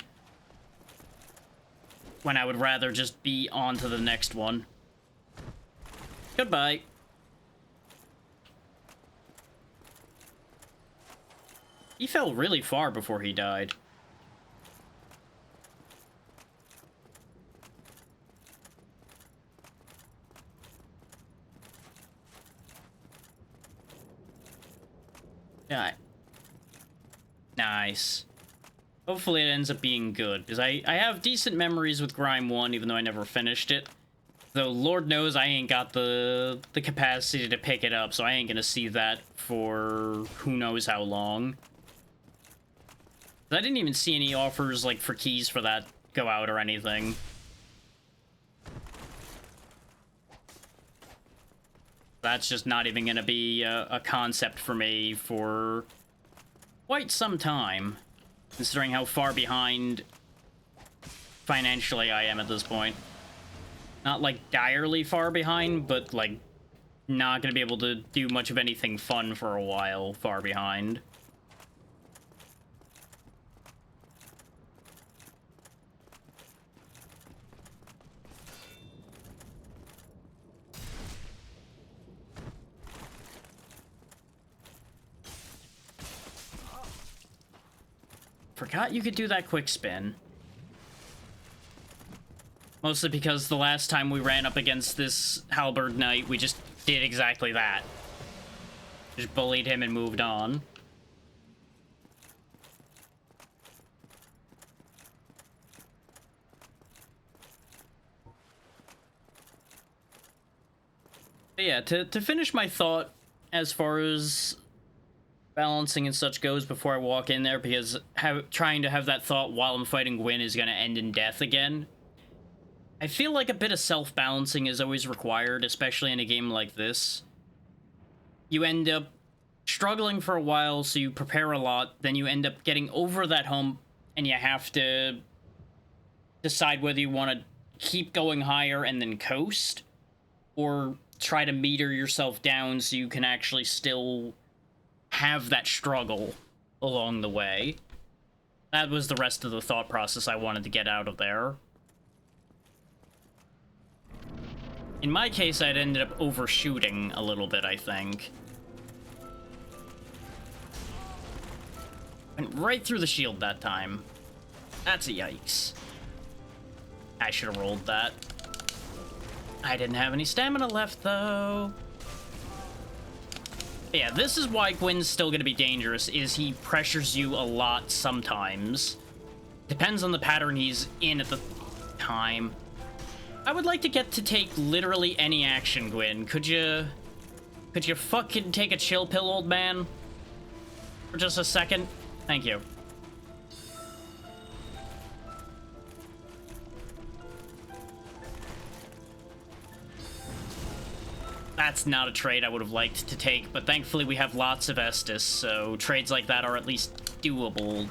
when I would rather just be on to the next one. Goodbye. He fell really far before he died. Yeah. Nice. Hopefully it ends up being good, because I have decent memories with Grime 1, even though I never finished it. Though Lord knows I ain't got the capacity to pick it up, so I ain't gonna see that for who knows how long. I didn't even see any offers, like, for keys for that go out or anything. That's just not even gonna be a concept for me for quite some time, considering how far behind financially I am at this point. Not, like, direly far behind, but, like, not gonna be able to do much of anything fun for a while far behind. Forgot you could do that quick spin. Mostly because the last time we ran up against this Halberd Knight, we just did exactly that. Just bullied him and moved on. But yeah, to finish my thought as far as balancing and such goes before I walk in there, because trying to have that thought while I'm fighting Gwyn is going to end in death again. I feel like a bit of self-balancing is always required, especially in a game like this. You end up struggling for a while, so you prepare a lot, then you end up getting over that hump, and you have to decide whether you want to keep going higher and then coast, or try to meter yourself down so you can actually still have that struggle along the way. That was the rest of the thought process I wanted to get out of there. In my case, I'd ended up overshooting a little bit, I think. Went right through the shield that time. That's a yikes. I should have rolled that. I didn't have any stamina left, though. But yeah, this is why Gwyn's still going to be dangerous, is he pressures you a lot sometimes. Depends on the pattern he's in at the time. I would like to get to take literally any action, Gwyn. Could you fucking take a chill pill, old man? For just a second? Thank you. That's not a trade I would have liked to take, but thankfully we have lots of Estus, so trades like that are at least doable.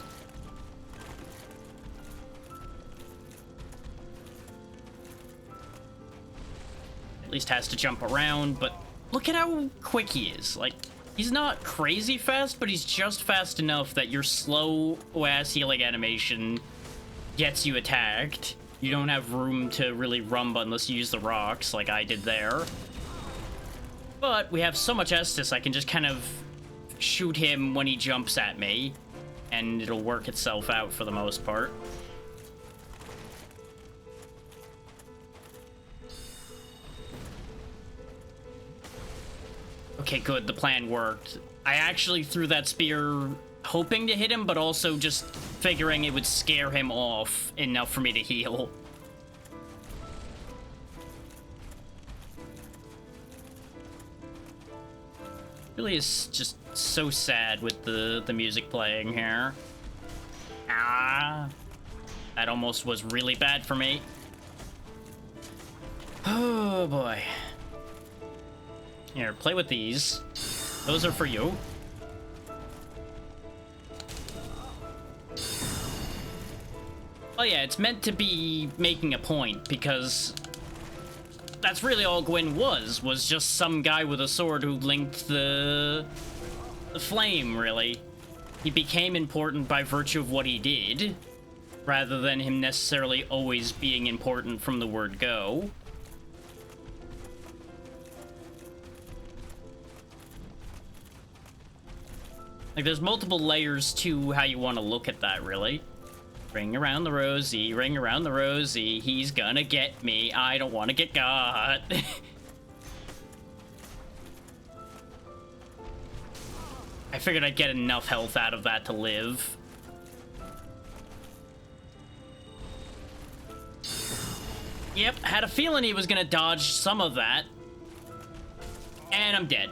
At least has to jump around, but look at how quick he is. Like, he's not crazy fast, but he's just fast enough that your slow-ass healing animation gets you attacked. You don't have room to really rumba unless you use the rocks, like I did there. But we have so much Estus, I can just kind of shoot him when he jumps at me, and it'll work itself out for the most part. Okay, good, the plan worked. I actually threw that spear hoping to hit him, but also just figuring it would scare him off enough for me to heal. Really is just so sad with the music playing here. Ah, that almost was really bad for me. Oh boy. Here, play with these. Those are for you. Oh yeah, it's meant to be making a point, because that's really all Gwyn was just some guy with a sword who linked the flame, really. He became important by virtue of what he did, rather than him necessarily always being important from the word go. Like, there's multiple layers to how you want to look at that, really. Ring around the rosy, ring around the rosy, he's gonna get me, I don't want to get got. I figured I'd get enough health out of that to live. Yep, had a feeling he was gonna dodge some of that. And I'm dead.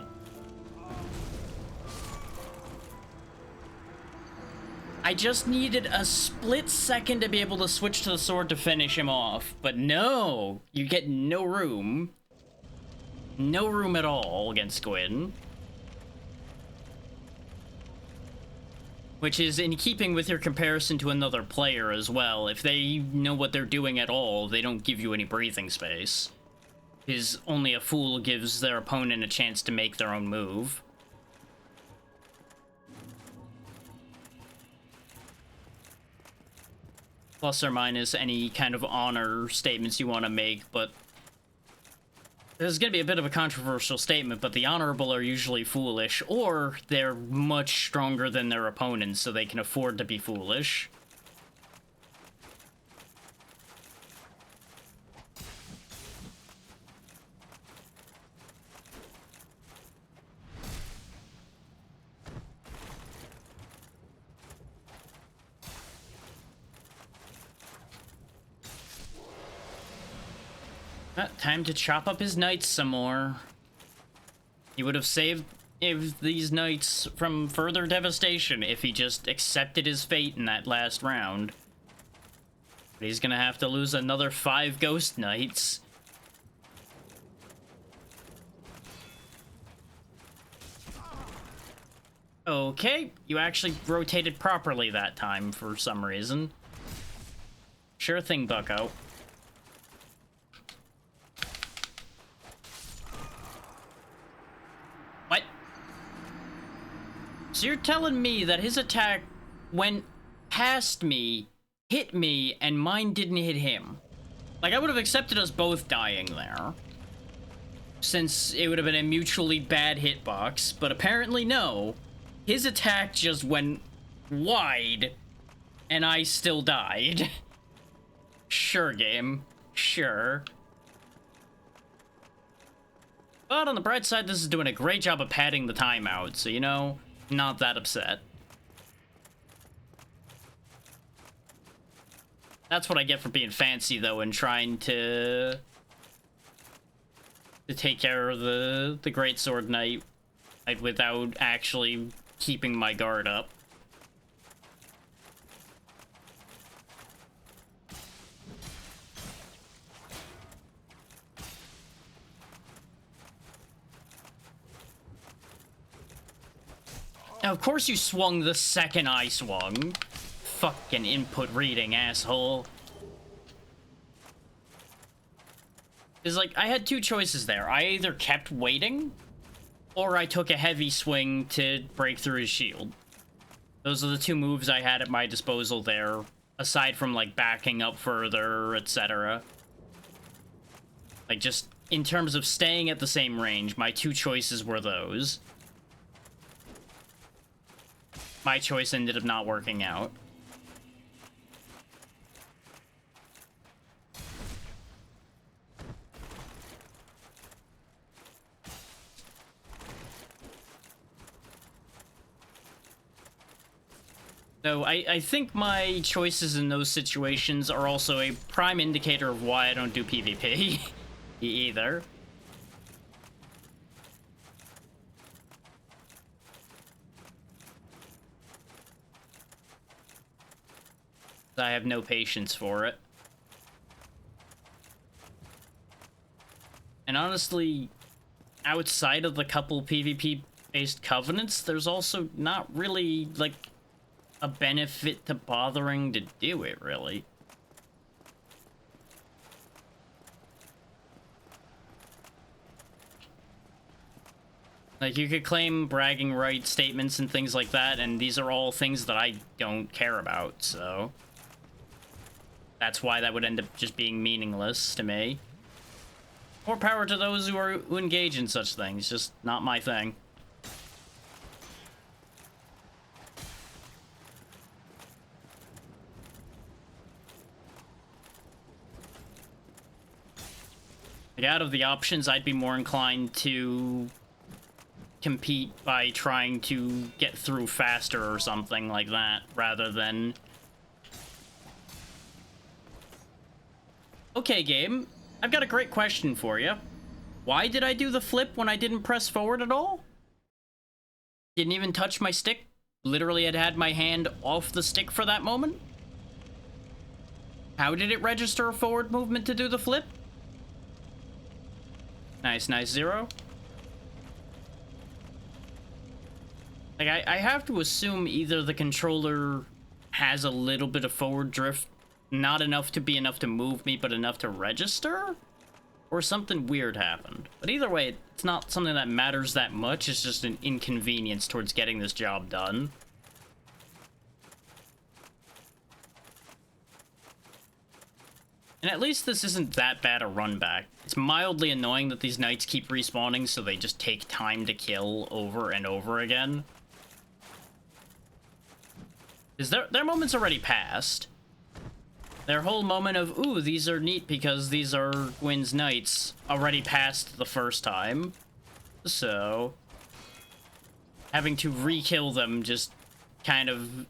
I just needed a split second to be able to switch to the sword to finish him off. But no, you get no room. No room at all against Gwyn. Which is in keeping with your comparison to another player as well. If they know what they're doing at all, they don't give you any breathing space. Because only a fool gives their opponent a chance to make their own move. Plus or minus any kind of honor statements you want to make, but this is going to be a bit of a controversial statement, but the honorable are usually foolish, or they're much stronger than their opponents, so they can afford to be foolish. Time to chop up his knights some more. He would have saved these knights from further devastation if he just accepted his fate in that last round. But he's gonna have to lose another 5 ghost knights. Okay, you actually rotated properly that time for some reason. Sure thing, bucko. What? So you're telling me that his attack went past me, hit me, and mine didn't hit him? Like, I would have accepted us both dying there, since it would have been a mutually bad hitbox, but apparently no. His attack just went wide, and I still died. Sure, game. Sure. But on the bright side, this is doing a great job of padding the timeout, so, you know, not that upset. That's what I get for being fancy, though, and trying to take care of the Greatsword Knight without actually keeping my guard up. Now, of course you swung the second I swung. Fucking input reading, asshole. It's like, I had two choices there. I either kept waiting, or I took a heavy swing to break through his shield. Those are the two moves I had at my disposal there, aside from, like, backing up further, etc. Like, just in terms of staying at the same range, my two choices were those. My choice ended up not working out. So I think my choices in those situations are also a prime indicator of why I don't do PvP either. I have no patience for it. And honestly, outside of the couple PvP-based covenants, there's also not really, like, a benefit to bothering to do it, really. Like, you could claim bragging rights statements and things like that, and these are all things that I don't care about, so that's why that would end up just being meaningless to me. More power to those who engage in such things, just not my thing. Like, out of the options, I'd be more inclined to compete by trying to get through faster or something like that, rather than Okay, game. I've got a great question for you. Why did I do the flip when I didn't press forward at all? Didn't even touch my stick? Literally had my hand off the stick for that moment? How did it register a forward movement to do the flip? Nice, nice, 0. Like, I have to assume either the controller has a little bit of forward drift, not enough to be enough to move me, but enough to register? Or something weird happened. But either way, it's not something that matters that much, it's just an inconvenience towards getting this job done. And at least this isn't that bad a run back. It's mildly annoying that these knights keep respawning, so they just take time to kill over and over again. Because their moment's already passed. Their whole moment of, ooh, these are neat because these are Gwyn's knights, already passed the first time. So, having to re-kill them just kind of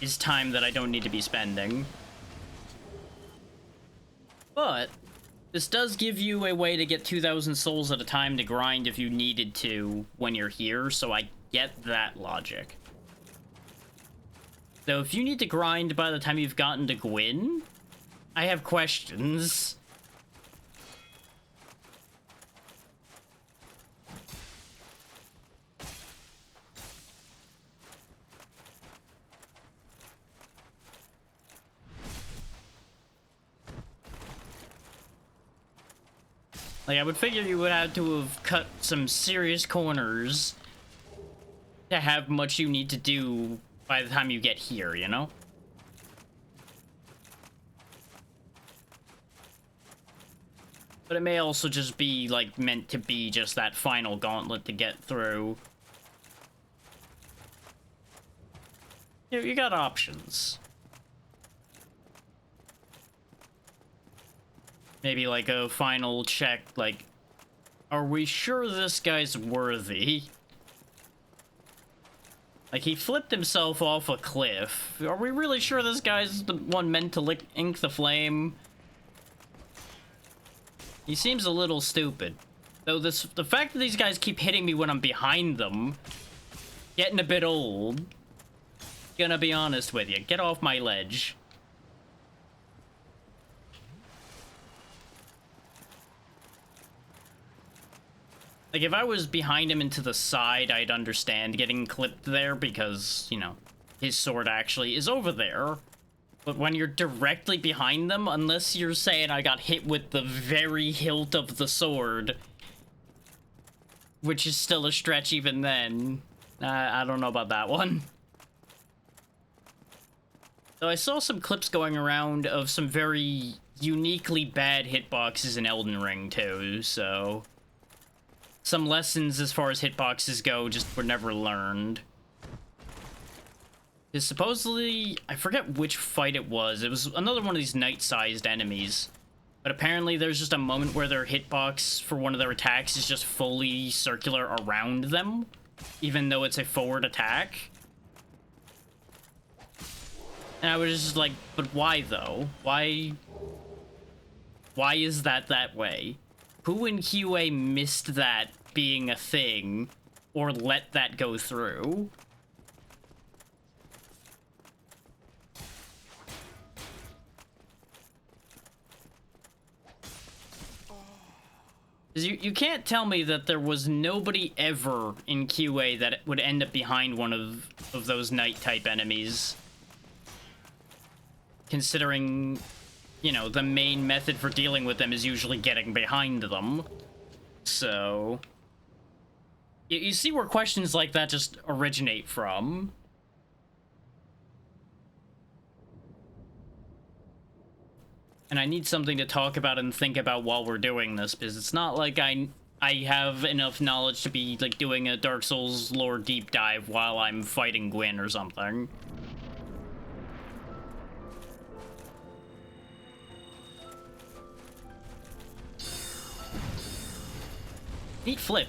is time that I don't need to be spending. But this does give you a way to get 2,000 souls at a time to grind if you needed to when you're here, so I get that logic. Though if you need to grind by the time you've gotten to Gwyn, I have questions. Like, I would figure you would have to have cut some serious corners to have much you need to do by the time you get here, you know? But it may also just be, like, meant to be just that final gauntlet to get through. You got options. Maybe, like, a final check, like, are we sure this guy's worthy? Like, he flipped himself off a cliff. Are we really sure this guy's the one meant to ink the flame? He seems a little stupid. Though the fact that these guys keep hitting me when I'm behind them, getting a bit old. Gonna be honest with you. Get off my ledge. Like, if I was behind him and to the side, I'd understand getting clipped there because, you know, his sword actually is over there. But when you're directly behind them, unless you're saying I got hit with the very hilt of the sword, which is still a stretch even then, I don't know about that one. Though I saw some clips going around of some very uniquely bad hitboxes in Elden Ring too, so some lessons as far as hitboxes go just were never learned. Because supposedly, I forget which fight it was another one of these knight-sized enemies. But apparently there's just a moment where their hitbox for one of their attacks is just fully circular around them, even though it's a forward attack. And I was just like, but why though? Why is that way? Who in QA missed that being a thing, or let that go through? You can't tell me that there was nobody ever in QA that would end up behind one of those knight-type enemies. Considering, you know, the main method for dealing with them is usually getting behind them. So you see where questions like that just originate from. And I need something to talk about and think about while we're doing this, because it's not like I have enough knowledge to be, like, doing a Dark Souls lore deep dive while I'm fighting Gwyn or something. Neat flip.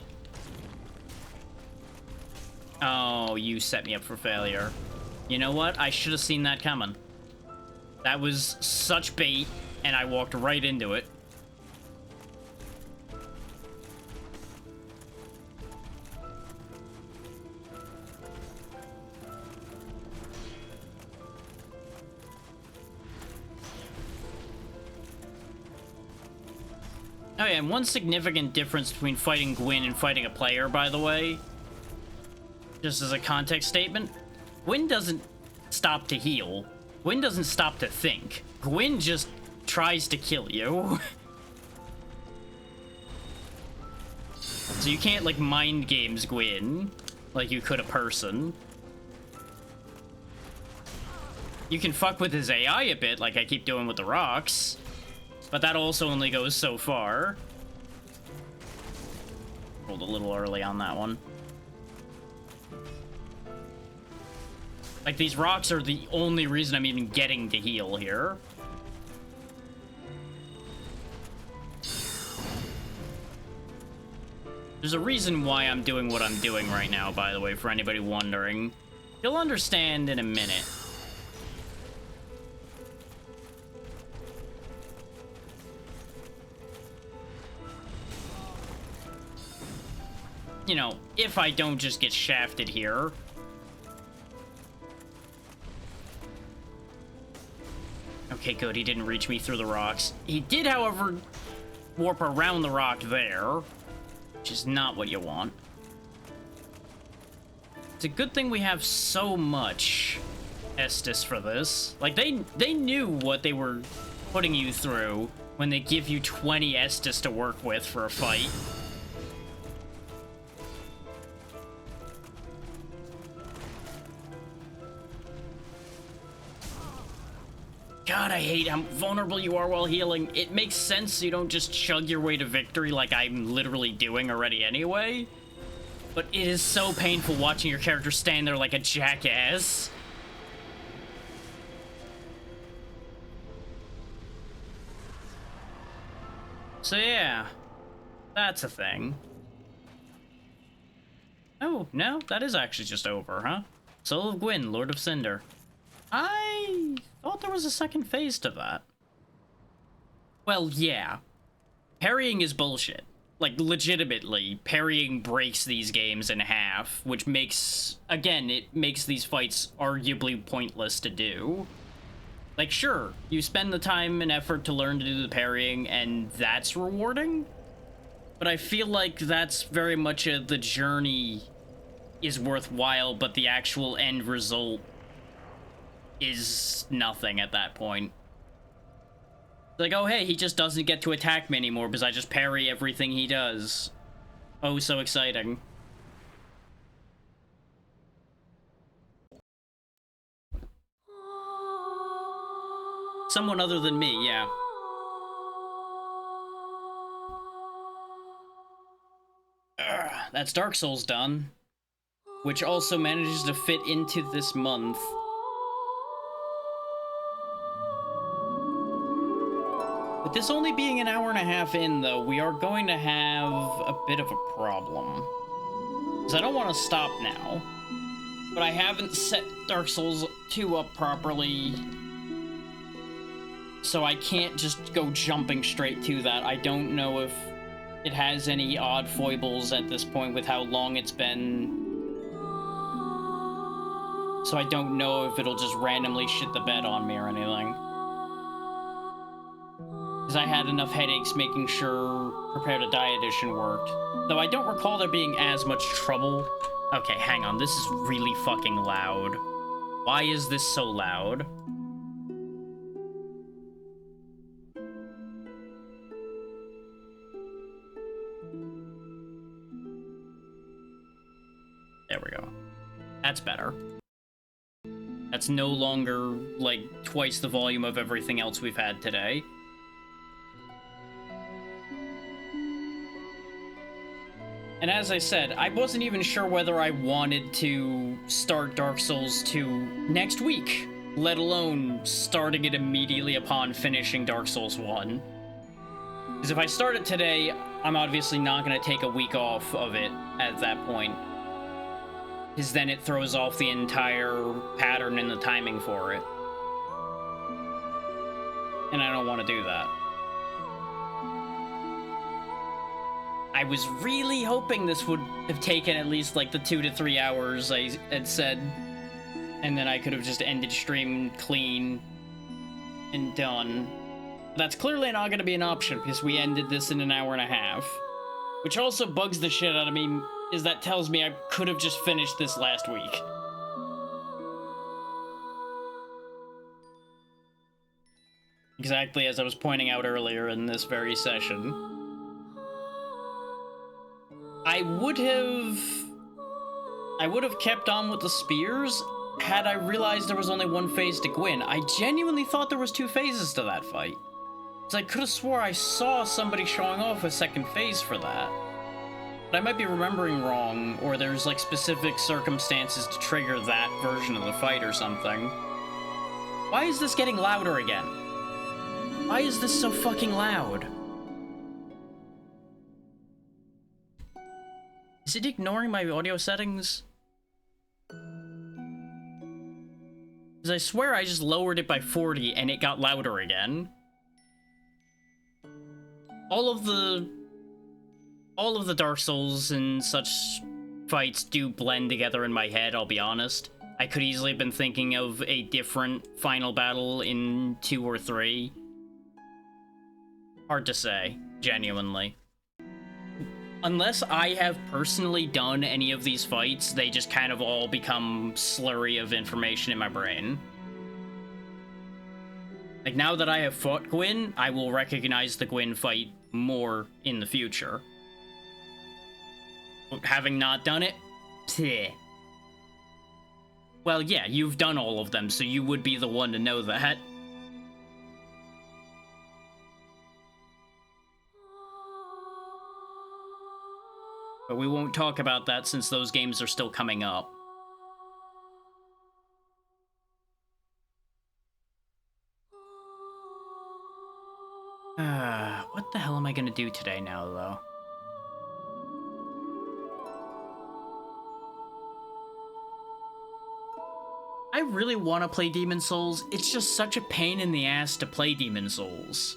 Oh, you set me up for failure. You know what? I should have seen that coming. That was such bait, and I walked right into it. Oh yeah, and one significant difference between fighting Gwyn and fighting a player, by the way, just as a context statement, Gwyn doesn't stop to heal. Gwyn doesn't stop to think. Gwyn just tries to kill you. So you can't, like, mind games Gwyn like you could a person. You can fuck with his AI a bit, like I keep doing with the rocks. But that also only goes so far. Rolled a little early on that one. Like, these rocks are the only reason I'm even getting to heal here. There's a reason why I'm doing what I'm doing right now, by the way, for anybody wondering. You'll understand in a minute. You know, if I don't just get shafted here. Okay, good, he didn't reach me through the rocks. He did, however, warp around the rock there, which is not what you want. It's a good thing we have so much Estus for this. Like, they knew what they were putting you through when they give you 20 Estus to work with for a fight. God, I hate how vulnerable you are while healing. It makes sense so you don't just chug your way to victory like I'm literally doing already anyway. But it is so painful watching your character stand there like a jackass. So yeah, that's a thing. Oh, no, that is actually just over, huh? Soul of Gwyn, Lord of Cinder. I thought there was a second phase to that. Well, yeah. Parrying is bullshit. Like, legitimately, parrying breaks these games in half, which makes, again, it makes these fights arguably pointless to do. Like, sure, you spend the time and effort to learn to do the parrying, and that's rewarding. But I feel like that's very much the journey is worthwhile, but the actual end result is nothing at that point. Like, oh hey, he just doesn't get to attack me anymore because I just parry everything he does. Oh, so exciting. Someone other than me, yeah. That's Dark Souls done. Which also manages to fit into this month. With this only being an hour and a half in, though, we are going to have a bit of a problem. Because I don't want to stop now. But I haven't set Dark Souls 2 up properly. So I can't just go jumping straight to that. I don't know if it has any odd foibles at this point with how long it's been. So I don't know if it'll just randomly shit the bed on me or anything. Because I had enough headaches making sure Prepare to Die edition worked. Though I don't recall there being as much trouble. Okay, hang on, this is really fucking loud. Why is this so loud? There we go. That's better. That's no longer, like, twice the volume of everything else we've had today. And as I said, I wasn't even sure whether I wanted to start Dark Souls 2 next week, let alone starting it immediately upon finishing Dark Souls 1. Because if I start it today, I'm obviously not going to take a week off of it at that point. Because then it throws off the entire pattern and the timing for it. and I don't want to do that. I was really hoping this would have taken at least like the 2 to 3 hours I had said, and then I could have just ended stream clean and done. That's clearly not going to be an option because we ended this in an hour and a half. Which also bugs the shit out of me, is that tells me I could have just finished this last week. Exactly as I was pointing out earlier in this very session. I would have kept on with the spears had I realized there was only one phase to Gwyn. I genuinely thought there was 2 phases to that fight. Because I could have swore I saw somebody showing off a second phase for that. But I might be remembering wrong, or there's like specific circumstances to trigger that version of the fight or something. Why is this getting louder again? Why is this so fucking loud? Is it ignoring my audio settings? Because I swear I just lowered it by 40 and it got louder again. All of the Dark Souls and such fights do blend together in my head, I'll be honest. I could easily have been thinking of a different final battle in 2 or 3. Hard to say, genuinely. Unless I have personally done any of these fights, they just kind of all become slurry of information in my brain. Like, now that I have fought Gwyn, I will recognize the Gwyn fight more in the future. Having not done it, bleh. Well, yeah, you've done all of them, so you would be the one to know that. But we won't talk about that since those games are still coming up. What the hell am I gonna do today now, though? I really want to play Demon's Souls. It's just such a pain in the ass to play Demon's Souls.